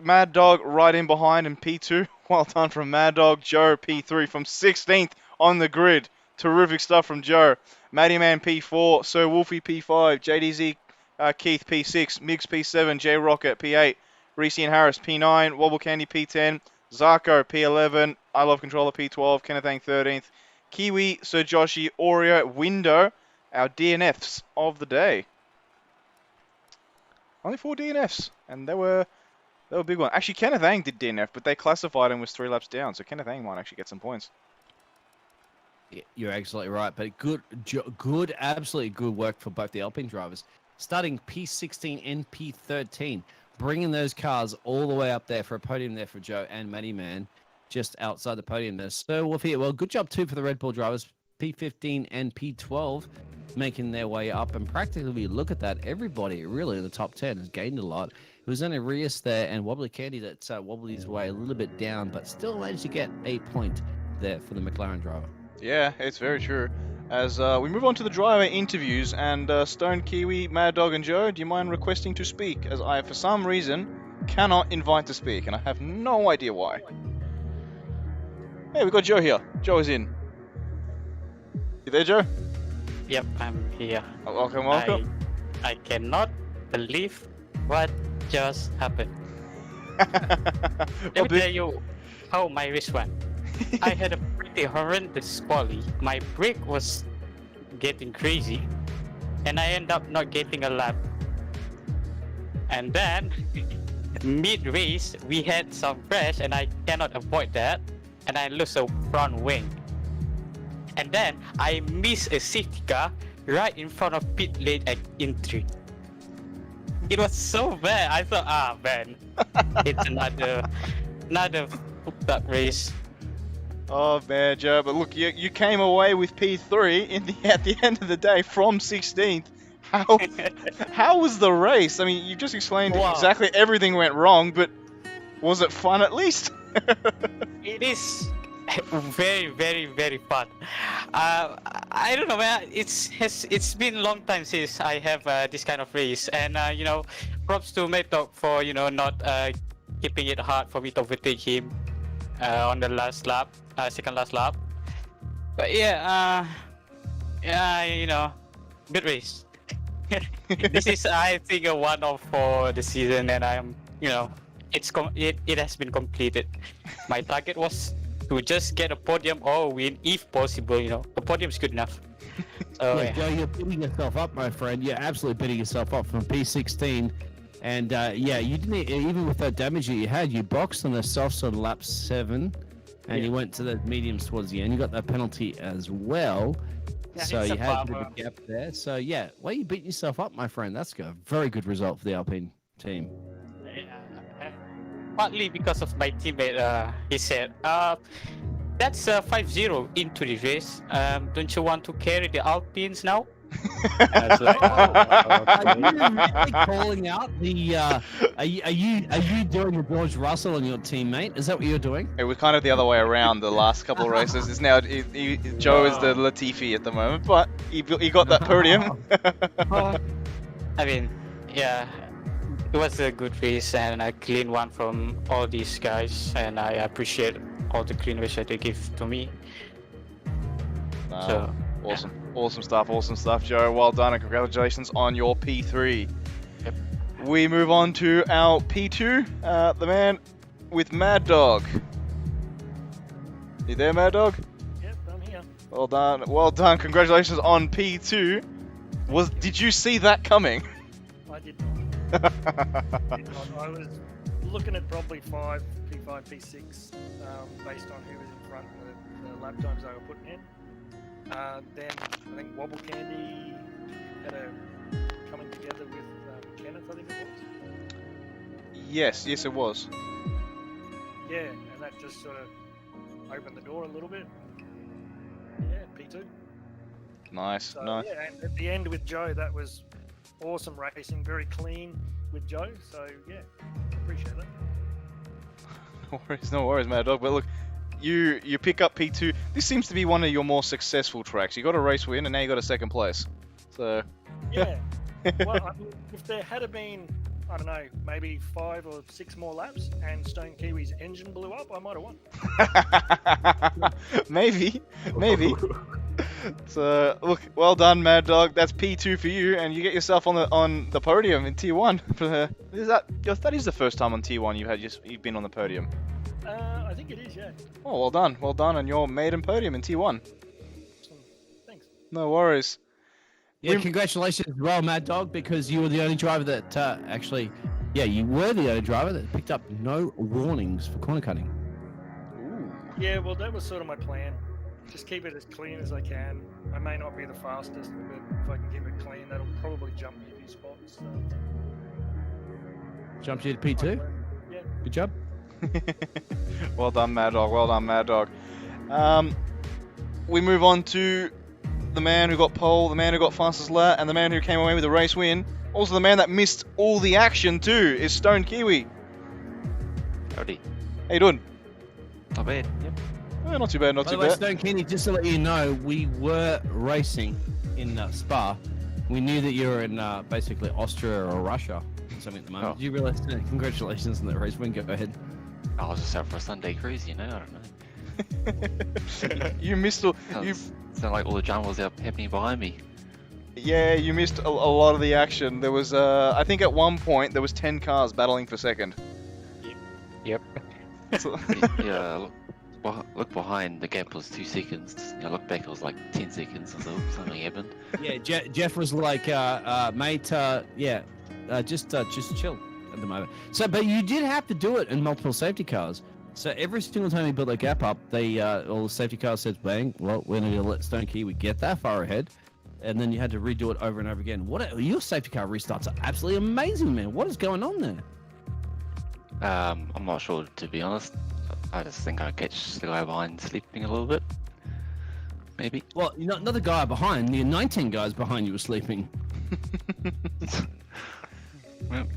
Mad Dog right in behind in P2. Well done from Mad Dog. Joe P3 from 16th on the grid. Terrific stuff from Joe. Matty Man P4, Sir Wolfie P5, JDZ Keith P6, Migs P7, J Rocket P8, Reese and Harris P9, Wobble Candy P10, Zarko P11, I Love Controller P12, Kenneth Ang 13th, Kiwi, Sir Joshi, Oreo, Window, our DNFs of the day. Only 4 DNFs, and they were a big one. Actually, Kenneth Ang did DNF, but they classified him as 3 laps down, so Kenneth Ang might actually get some points. Yeah, you're absolutely right, but good, absolutely good work for both the Alpine drivers. Starting P16 and P13, bringing those cars all the way up there for a podium there for Joe and Matty Man, just outside the podium there. So, Wolfie, well, good job too for the Red Bull drivers, P15 and P12, making their way up. And practically, look at that, everybody really in the top 10 has gained a lot. It was only Rios there and Wobbly Candy that wobbled his way a little bit down, but still managed to get a point there for the McLaren driver. Yeah, it's very true. As we move on to the driver interviews, and Stone Kiwi, Mad Dog, and Joe, do you mind requesting to speak? As I, for some reason, cannot invite to speak, and I have no idea why. Hey, we got Joe here. Joe is in. You there, Joe? Yep, I'm here. Welcome, welcome. I cannot believe what just happened. Let me tell you how my race went. I had a pretty horrendous quali. My brake was getting crazy, and I end up not getting a lap. And then, mid-race, we had some crash, and I cannot avoid that, and I lose a front wing. And then, I miss a safety car right in front of pit lane at entry. It was so bad. I thought, man, it's another hooked up race. Oh man, Joe, but look, you came away with P3 at the end of the day from 16th. How was the race? I mean, you just explained exactly everything went wrong, but was it fun at least? It is very, very, very fun. I don't know, man. It's been a long time since I have this kind of race, and you know, props to Metok for not keeping it hard for me to overtake him on the last lap, second last lap. But yeah, good race. This is, I think, a one-off for the season, and I'm, it has been completed. My target was to just get a podium or win if possible. A podium is good enough. So, yeah, Joe, you're beating yourself up, my friend. You're absolutely beating yourself up from P16. And yeah, you didn't, even with that damage that you had, you boxed on the softs on lap 7, and you went to the mediums towards the end. You got that penalty as well. Yeah, so you had a bit of a gap there. So yeah, well, you beat yourself up, my friend. That's a very good result for the Alpine team. Partly because of my teammate, he said, that's 5-0 into the race. Don't you want to carry the Alpines now? I was like, Are you really calling out the? Are you doing the George Russell on your teammate? Is that what you're doing? It was kind of the other way around the last couple of races. It's now Joe is the Latifi at the moment, but he got that podium. I mean, yeah, it was a good race and a clean one from all these guys, and I appreciate all the clean race that they give to me. So awesome. Yeah. Awesome stuff, Joe. Well done and congratulations on your P3. Yep. We move on to our P2, the man with Mad Dog. You there, Mad Dog? Yep, I'm here. Well done. Congratulations on P2. Did you see that coming? I did not. I was looking at probably P5, P6, based on who was in front of the lap times they were putting in. Then I think Wobble Candy had a coming together with Kenneth, I think it was. Yes, it was. Yeah, and that just sort of opened the door a little bit. Yeah, P2. Nice, So, nice. yeah, and at the end with Joe, that was awesome racing, very clean with Joe. So yeah, appreciate that. No worries, Mad Dog. But look, you pick up P2. This seems to be one of your more successful tracks. You got a race win, and now you got a second place. So Yeah. Well, I mean, if there had been, I don't know, maybe 5 or 6 more laps and Stone Kiwi's engine blew up, I might have won. maybe. So look, well done, Mad Dog. That's P2 for you, and you get yourself on the podium in T1. That is the first time on T1 you've been on the podium. I think it is, yeah. Oh, well done on your maiden podium in T1. Thanks. No worries. Yeah, congratulations as well, Mad Dog, because you were the only driver that you were the only driver that picked up no warnings for corner cutting. Ooh. Yeah, well, that was sort of my plan. Just keep it as clean as I can. I may not be the fastest, but if I can keep it clean, that'll probably jump me a few spots. So. Jumped you to P2. Yeah. Good job. Well done, Mad Dog. We move on to the man who got pole, the man who got fastest lap, and the man who came away with the race win. Also, the man that missed all the action too is Stone Kiwi. Howdy. How you doing? Not bad. Yep. Not too bad, not By too the way, bad. Stone Kenny, just to let you know, we were racing in Spa. We knew that you were in basically Austria or Russia or something at the moment. Oh. Did you realize that? Congratulations on that race win. Go ahead. I was just out for a Sunday cruise, you know. I don't know. You missed all. You Sound like all the drama was happening behind me. Yeah, you missed a lot of the action. There was, I think at one point there was 10 cars battling for second. Yep. So- Yeah. Look behind. The gap was 2 seconds. I look back. It was like 10 seconds or so. Something happened. Yeah, Jeff was like, mate, just chill at the moment. So, but you did have to do it in multiple safety cars. So every single time you built a gap up, all the safety cars said, bang, well, we're going to let Stone Kiwi get that far ahead. And then you had to redo it over and over again. Your safety car restarts are absolutely amazing, man. What is going on there? I'm not sure, to be honest. I just think I catch the guy behind sleeping a little bit. Maybe. Well, not the guy behind. The 19 guys behind you were sleeping. Well,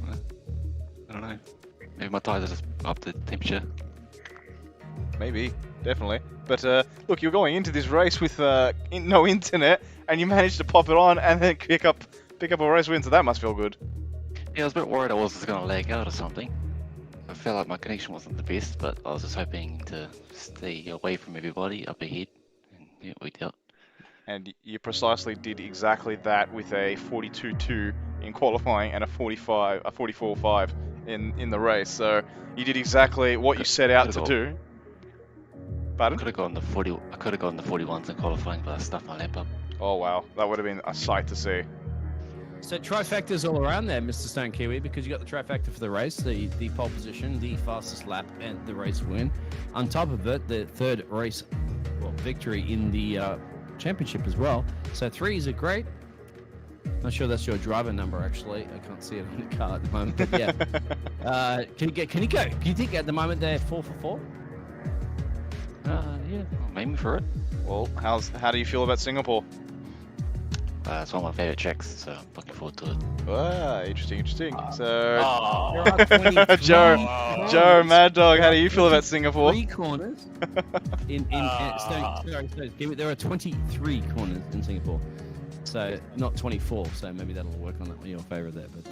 I don't know. Maybe my tires are just up to temperature. Maybe, definitely. But look, you're going into this race with no internet, and you managed to pop it on and then pick up a race win. So that must feel good. Yeah, I was a bit worried I was just gonna lag out or something. I felt like my connection wasn't the best, but I was just hoping to stay away from everybody up ahead, and yeah, it worked out. And you precisely did exactly that with a 42.2 in qualifying and a 44.5 in the race. So you did exactly what you set out to do. I Pardon? could have gone the 41s in qualifying, but I stuffed my lap up. Oh wow, that would have been a sight to see. So trifectas all around there, Mr. Stone Kiwi, because you got the trifecta for the race, the pole position, the fastest lap, and the race win. On top of it, the third race victory in the championship as well. So 3s are great. Not sure that's your driver number actually. I can't see it on the car at the moment. But yeah, can you go? Do you think at the moment they're 4 for 4? Yeah, I'm aiming for it. Well, how do you feel about Singapore? It's one of my favourite tracks, so I'm looking forward to it. Ah, interesting. So, There are 23 Joe, Mad Dog, how do you feel about Singapore? 3 corners there are 23 corners in Singapore, so not 24. So maybe that'll work on that in your favour there. But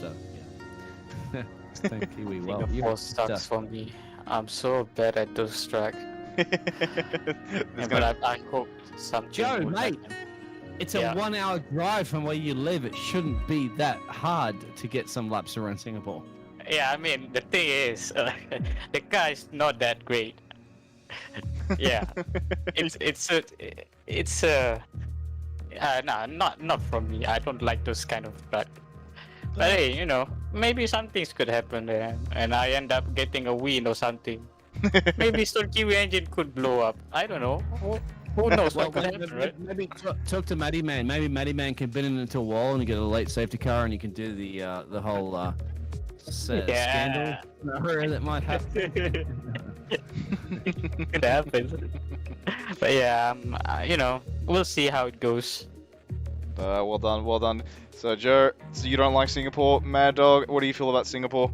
yeah, Stone Kiwi. Well, you Singapore sucks for me. I'm so bad at those tracks. But I hope something. Joe, will mate. happen. It's a 1-hour drive from where you live. It shouldn't be that hard to get some laps around Singapore. Yeah, I mean the thing is, the car is not that great. Yeah, not from me. I don't like those kind of truck. But hey, maybe some things could happen there, and I end up getting a win or something. Maybe Stone Kiwi engine could blow up. I don't know. Who knows what could happen, right? Maybe talk to Matty Man. Maybe Matty Man can bend it into a wall and you get a late safety car and you can do the whole scandal that might happen. Could happen. But yeah, we'll see how it goes. Well done. So Joe, you don't like Singapore, Mad Dog? What do you feel about Singapore?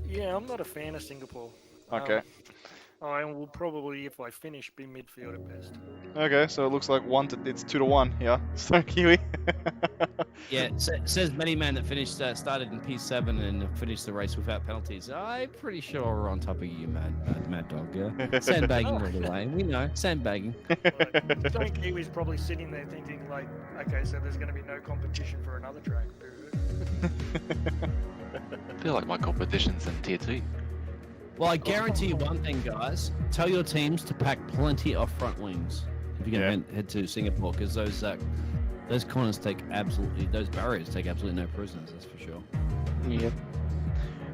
Yeah, I'm not a fan of Singapore. Okay. I will probably, if I finish, be midfield at best. Okay, so it looks like it's 2-1. Yeah, Stone Kiwi. Yeah, it says many men that started in P7 and finished the race without penalties. I'm pretty sure we're on top of you, Mad Dog. Yeah, sandbagging all the way. We know, sandbagging. Right. Stone Kiwi's probably sitting there thinking, like, okay, so there's going to be no competition for another track. I feel like my competition's in tier 2. Well, I guarantee you one thing, guys. Tell your teams to pack plenty of front wings if you're going to head to Singapore, because those corners those barriers take absolutely no prisoners. That's for sure. Yep.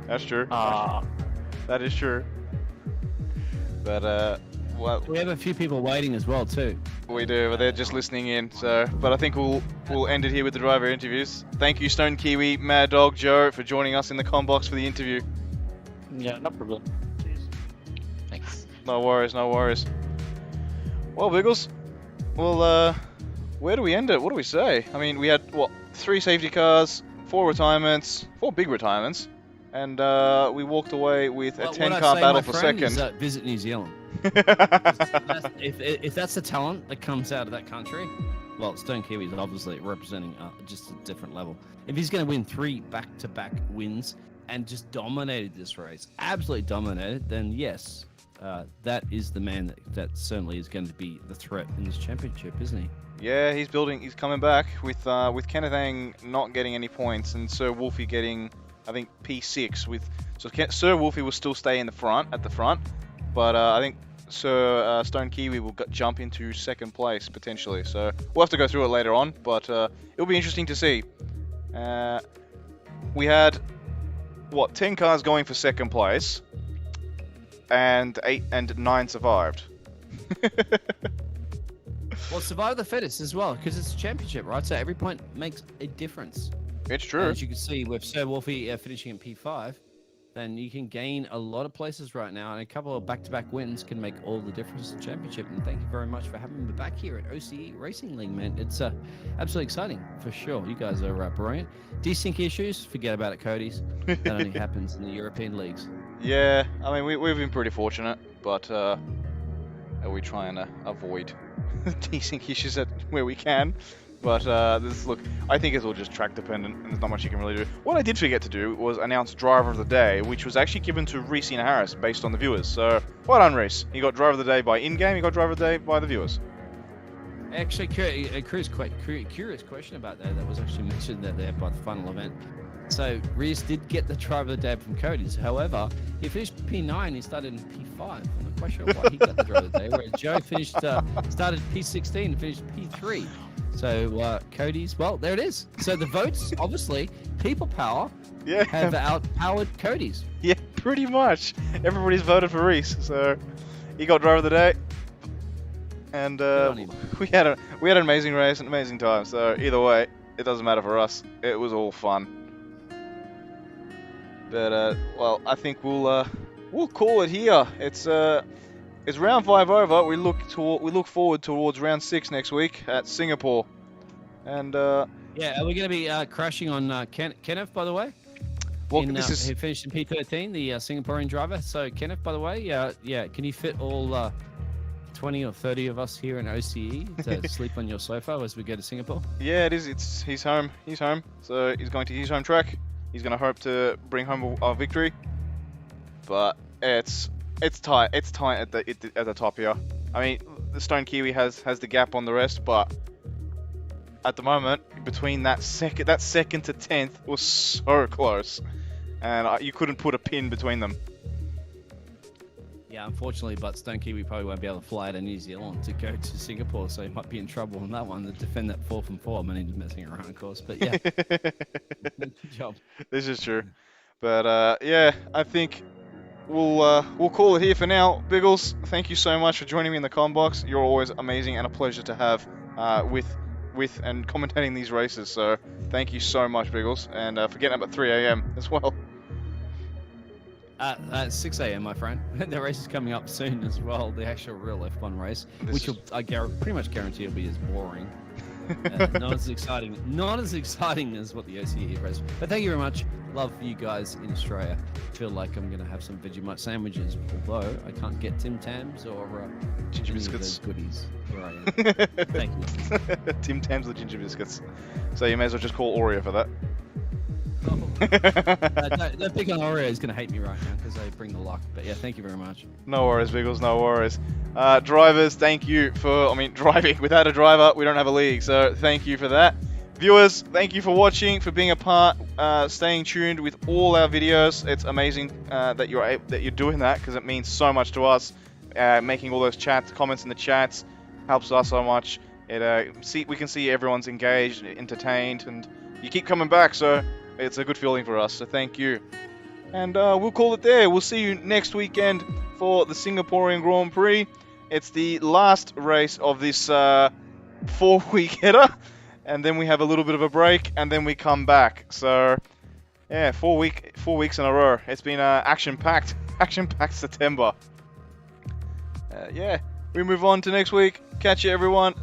That's true. That is true. But well, We have a few people waiting as well too. we do, but they're just listening in. So, but I think we'll end it here with the driver interviews. Thank you, Stone Kiwi, Mad Dog, Joe, for joining us in the combox for the interview. Yeah, no problem. Cheers. Thanks. No worries, no worries. Well, Biggles, well, where do we end it? What do we say? I mean, we had, 3 safety cars, 4 retirements, 4 big retirements, and we walked away with a 10-car battle for second. Is, visit New Zealand. If that's the talent that comes out of that country, well, Stone Kiwi is obviously representing just a different level. If he's going to win 3 back-to-back wins and just dominated this race, absolutely dominated, then yes, that is the man that certainly is going to be the threat in this championship, isn't he? Yeah, he's coming back with Kenneth Ang not getting any points and Sir Wolfie getting, I think, P6. So Sir Wolfie will still stay at the front, but I think Sir Stone Kiwi will jump into second place potentially. So we'll have to go through it later on, but it'll be interesting to see. We had 10 cars going for second place, and 8 and 9 survived. Well, survive the fittest as well, because it's a championship, right? So every point makes a difference. It's true. As you can see, with Sir Wolfie finishing in P5, then you can gain a lot of places right now, and a couple of back-to-back wins can make all the difference in the championship. And thank you very much for having me back here at OCE Racing League, man. It's absolutely exciting, for sure. You guys are brilliant. Desync issues, forget about it, Cody's. That only happens in the European leagues. Yeah, I mean, we've been pretty fortunate, but we try and avoid desync issues where we can. But look, I think it's all just track dependent, and there's not much you can really do. What I did forget to do was announce Driver of the Day, which was actually given to Reese and Harris based on the viewers. So, well done, Reese. You got Driver of the Day by in-game, you got Driver of the Day by the viewers. Actually, a curious question about that was actually mentioned there by the final event. So, Reese did get the Driver of the Day from Cody's. However, he finished P9, he started in P5. I'm not quite sure why he got the Driver of the Day, whereas Joe started P16 and finished P3. So, Cody's, well, there it is. So the votes, obviously, people power have outpowered Cody's. Yeah, pretty much. Everybody's voted for Reese, so he got Driver of the Day. And we had an amazing race, an amazing time. So either way, it doesn't matter for us. It was all fun. But well, I think we'll call it here. It's round 5 over. We look forward towards round 6 next week at Singapore. And yeah, are we going to be crashing on Kenneth, by the way? Well, who finished in P13, the Singaporean driver. So Kenneth, by the way, yeah, can you fit all 20 or 30 of us here in OCE to sleep on your sofa as we go to Singapore? Yeah, it is. He's home. So he's going to his home track. He's going to hope to bring home a victory. But it's tight. It's tight at the top here. I mean, the Stone Kiwi has the gap on the rest, but at the moment, between that second to 10th was so close, and you couldn't put a pin between them. Yeah, unfortunately, but Stone Kiwi probably won't be able to fly to New Zealand to go to Singapore, so he might be in trouble on that one to defend that 4 from 4. I mean, he's messing around, of course, but yeah, good job. This is true, but yeah, I think we'll call it here for now. Biggles, thank you so much for joining me in the combox. You're always amazing and a pleasure to have with and commentating these races. So thank you so much, Biggles, and for getting up at 3 a.m. as well. 6 a.m. my friend. The race is coming up soon as well. The actual real F1 race, which I pretty much guarantee will be as boring Not as exciting. Not as exciting as what the OCE is. But thank you very much. Love you guys in Australia. Feel like I'm gonna have some Vegemite sandwiches, although I can't get Tim Tams or Ginger any of biscuits. those goodies where I am. Thank you. Tim Tams or ginger biscuits. So you may as well just call Oreo for that. Don't pick on Oreo. He's gonna hate me right now because I bring the luck. But yeah, thank you very much. No worries, Biggles, no worries. Drivers, thank you for, driving. Without a driver, we don't have a league, so thank you for that. Viewers, thank you for watching, for being a part, staying tuned with all our videos. It's amazing that you're doing that, because it means so much to us. Making all those comments in the chats helps us so much. We can see everyone's engaged, entertained, and you keep coming back, so it's a good feeling for us, so thank you. And we'll call it there. We'll see you next weekend for the Singaporean Grand Prix. It's the last race of this 4-week header. And then we have a little bit of a break, and then we come back. So, yeah, 4 weeks in a row. It's been action-packed September. Yeah, we move on to next week. Catch you, everyone.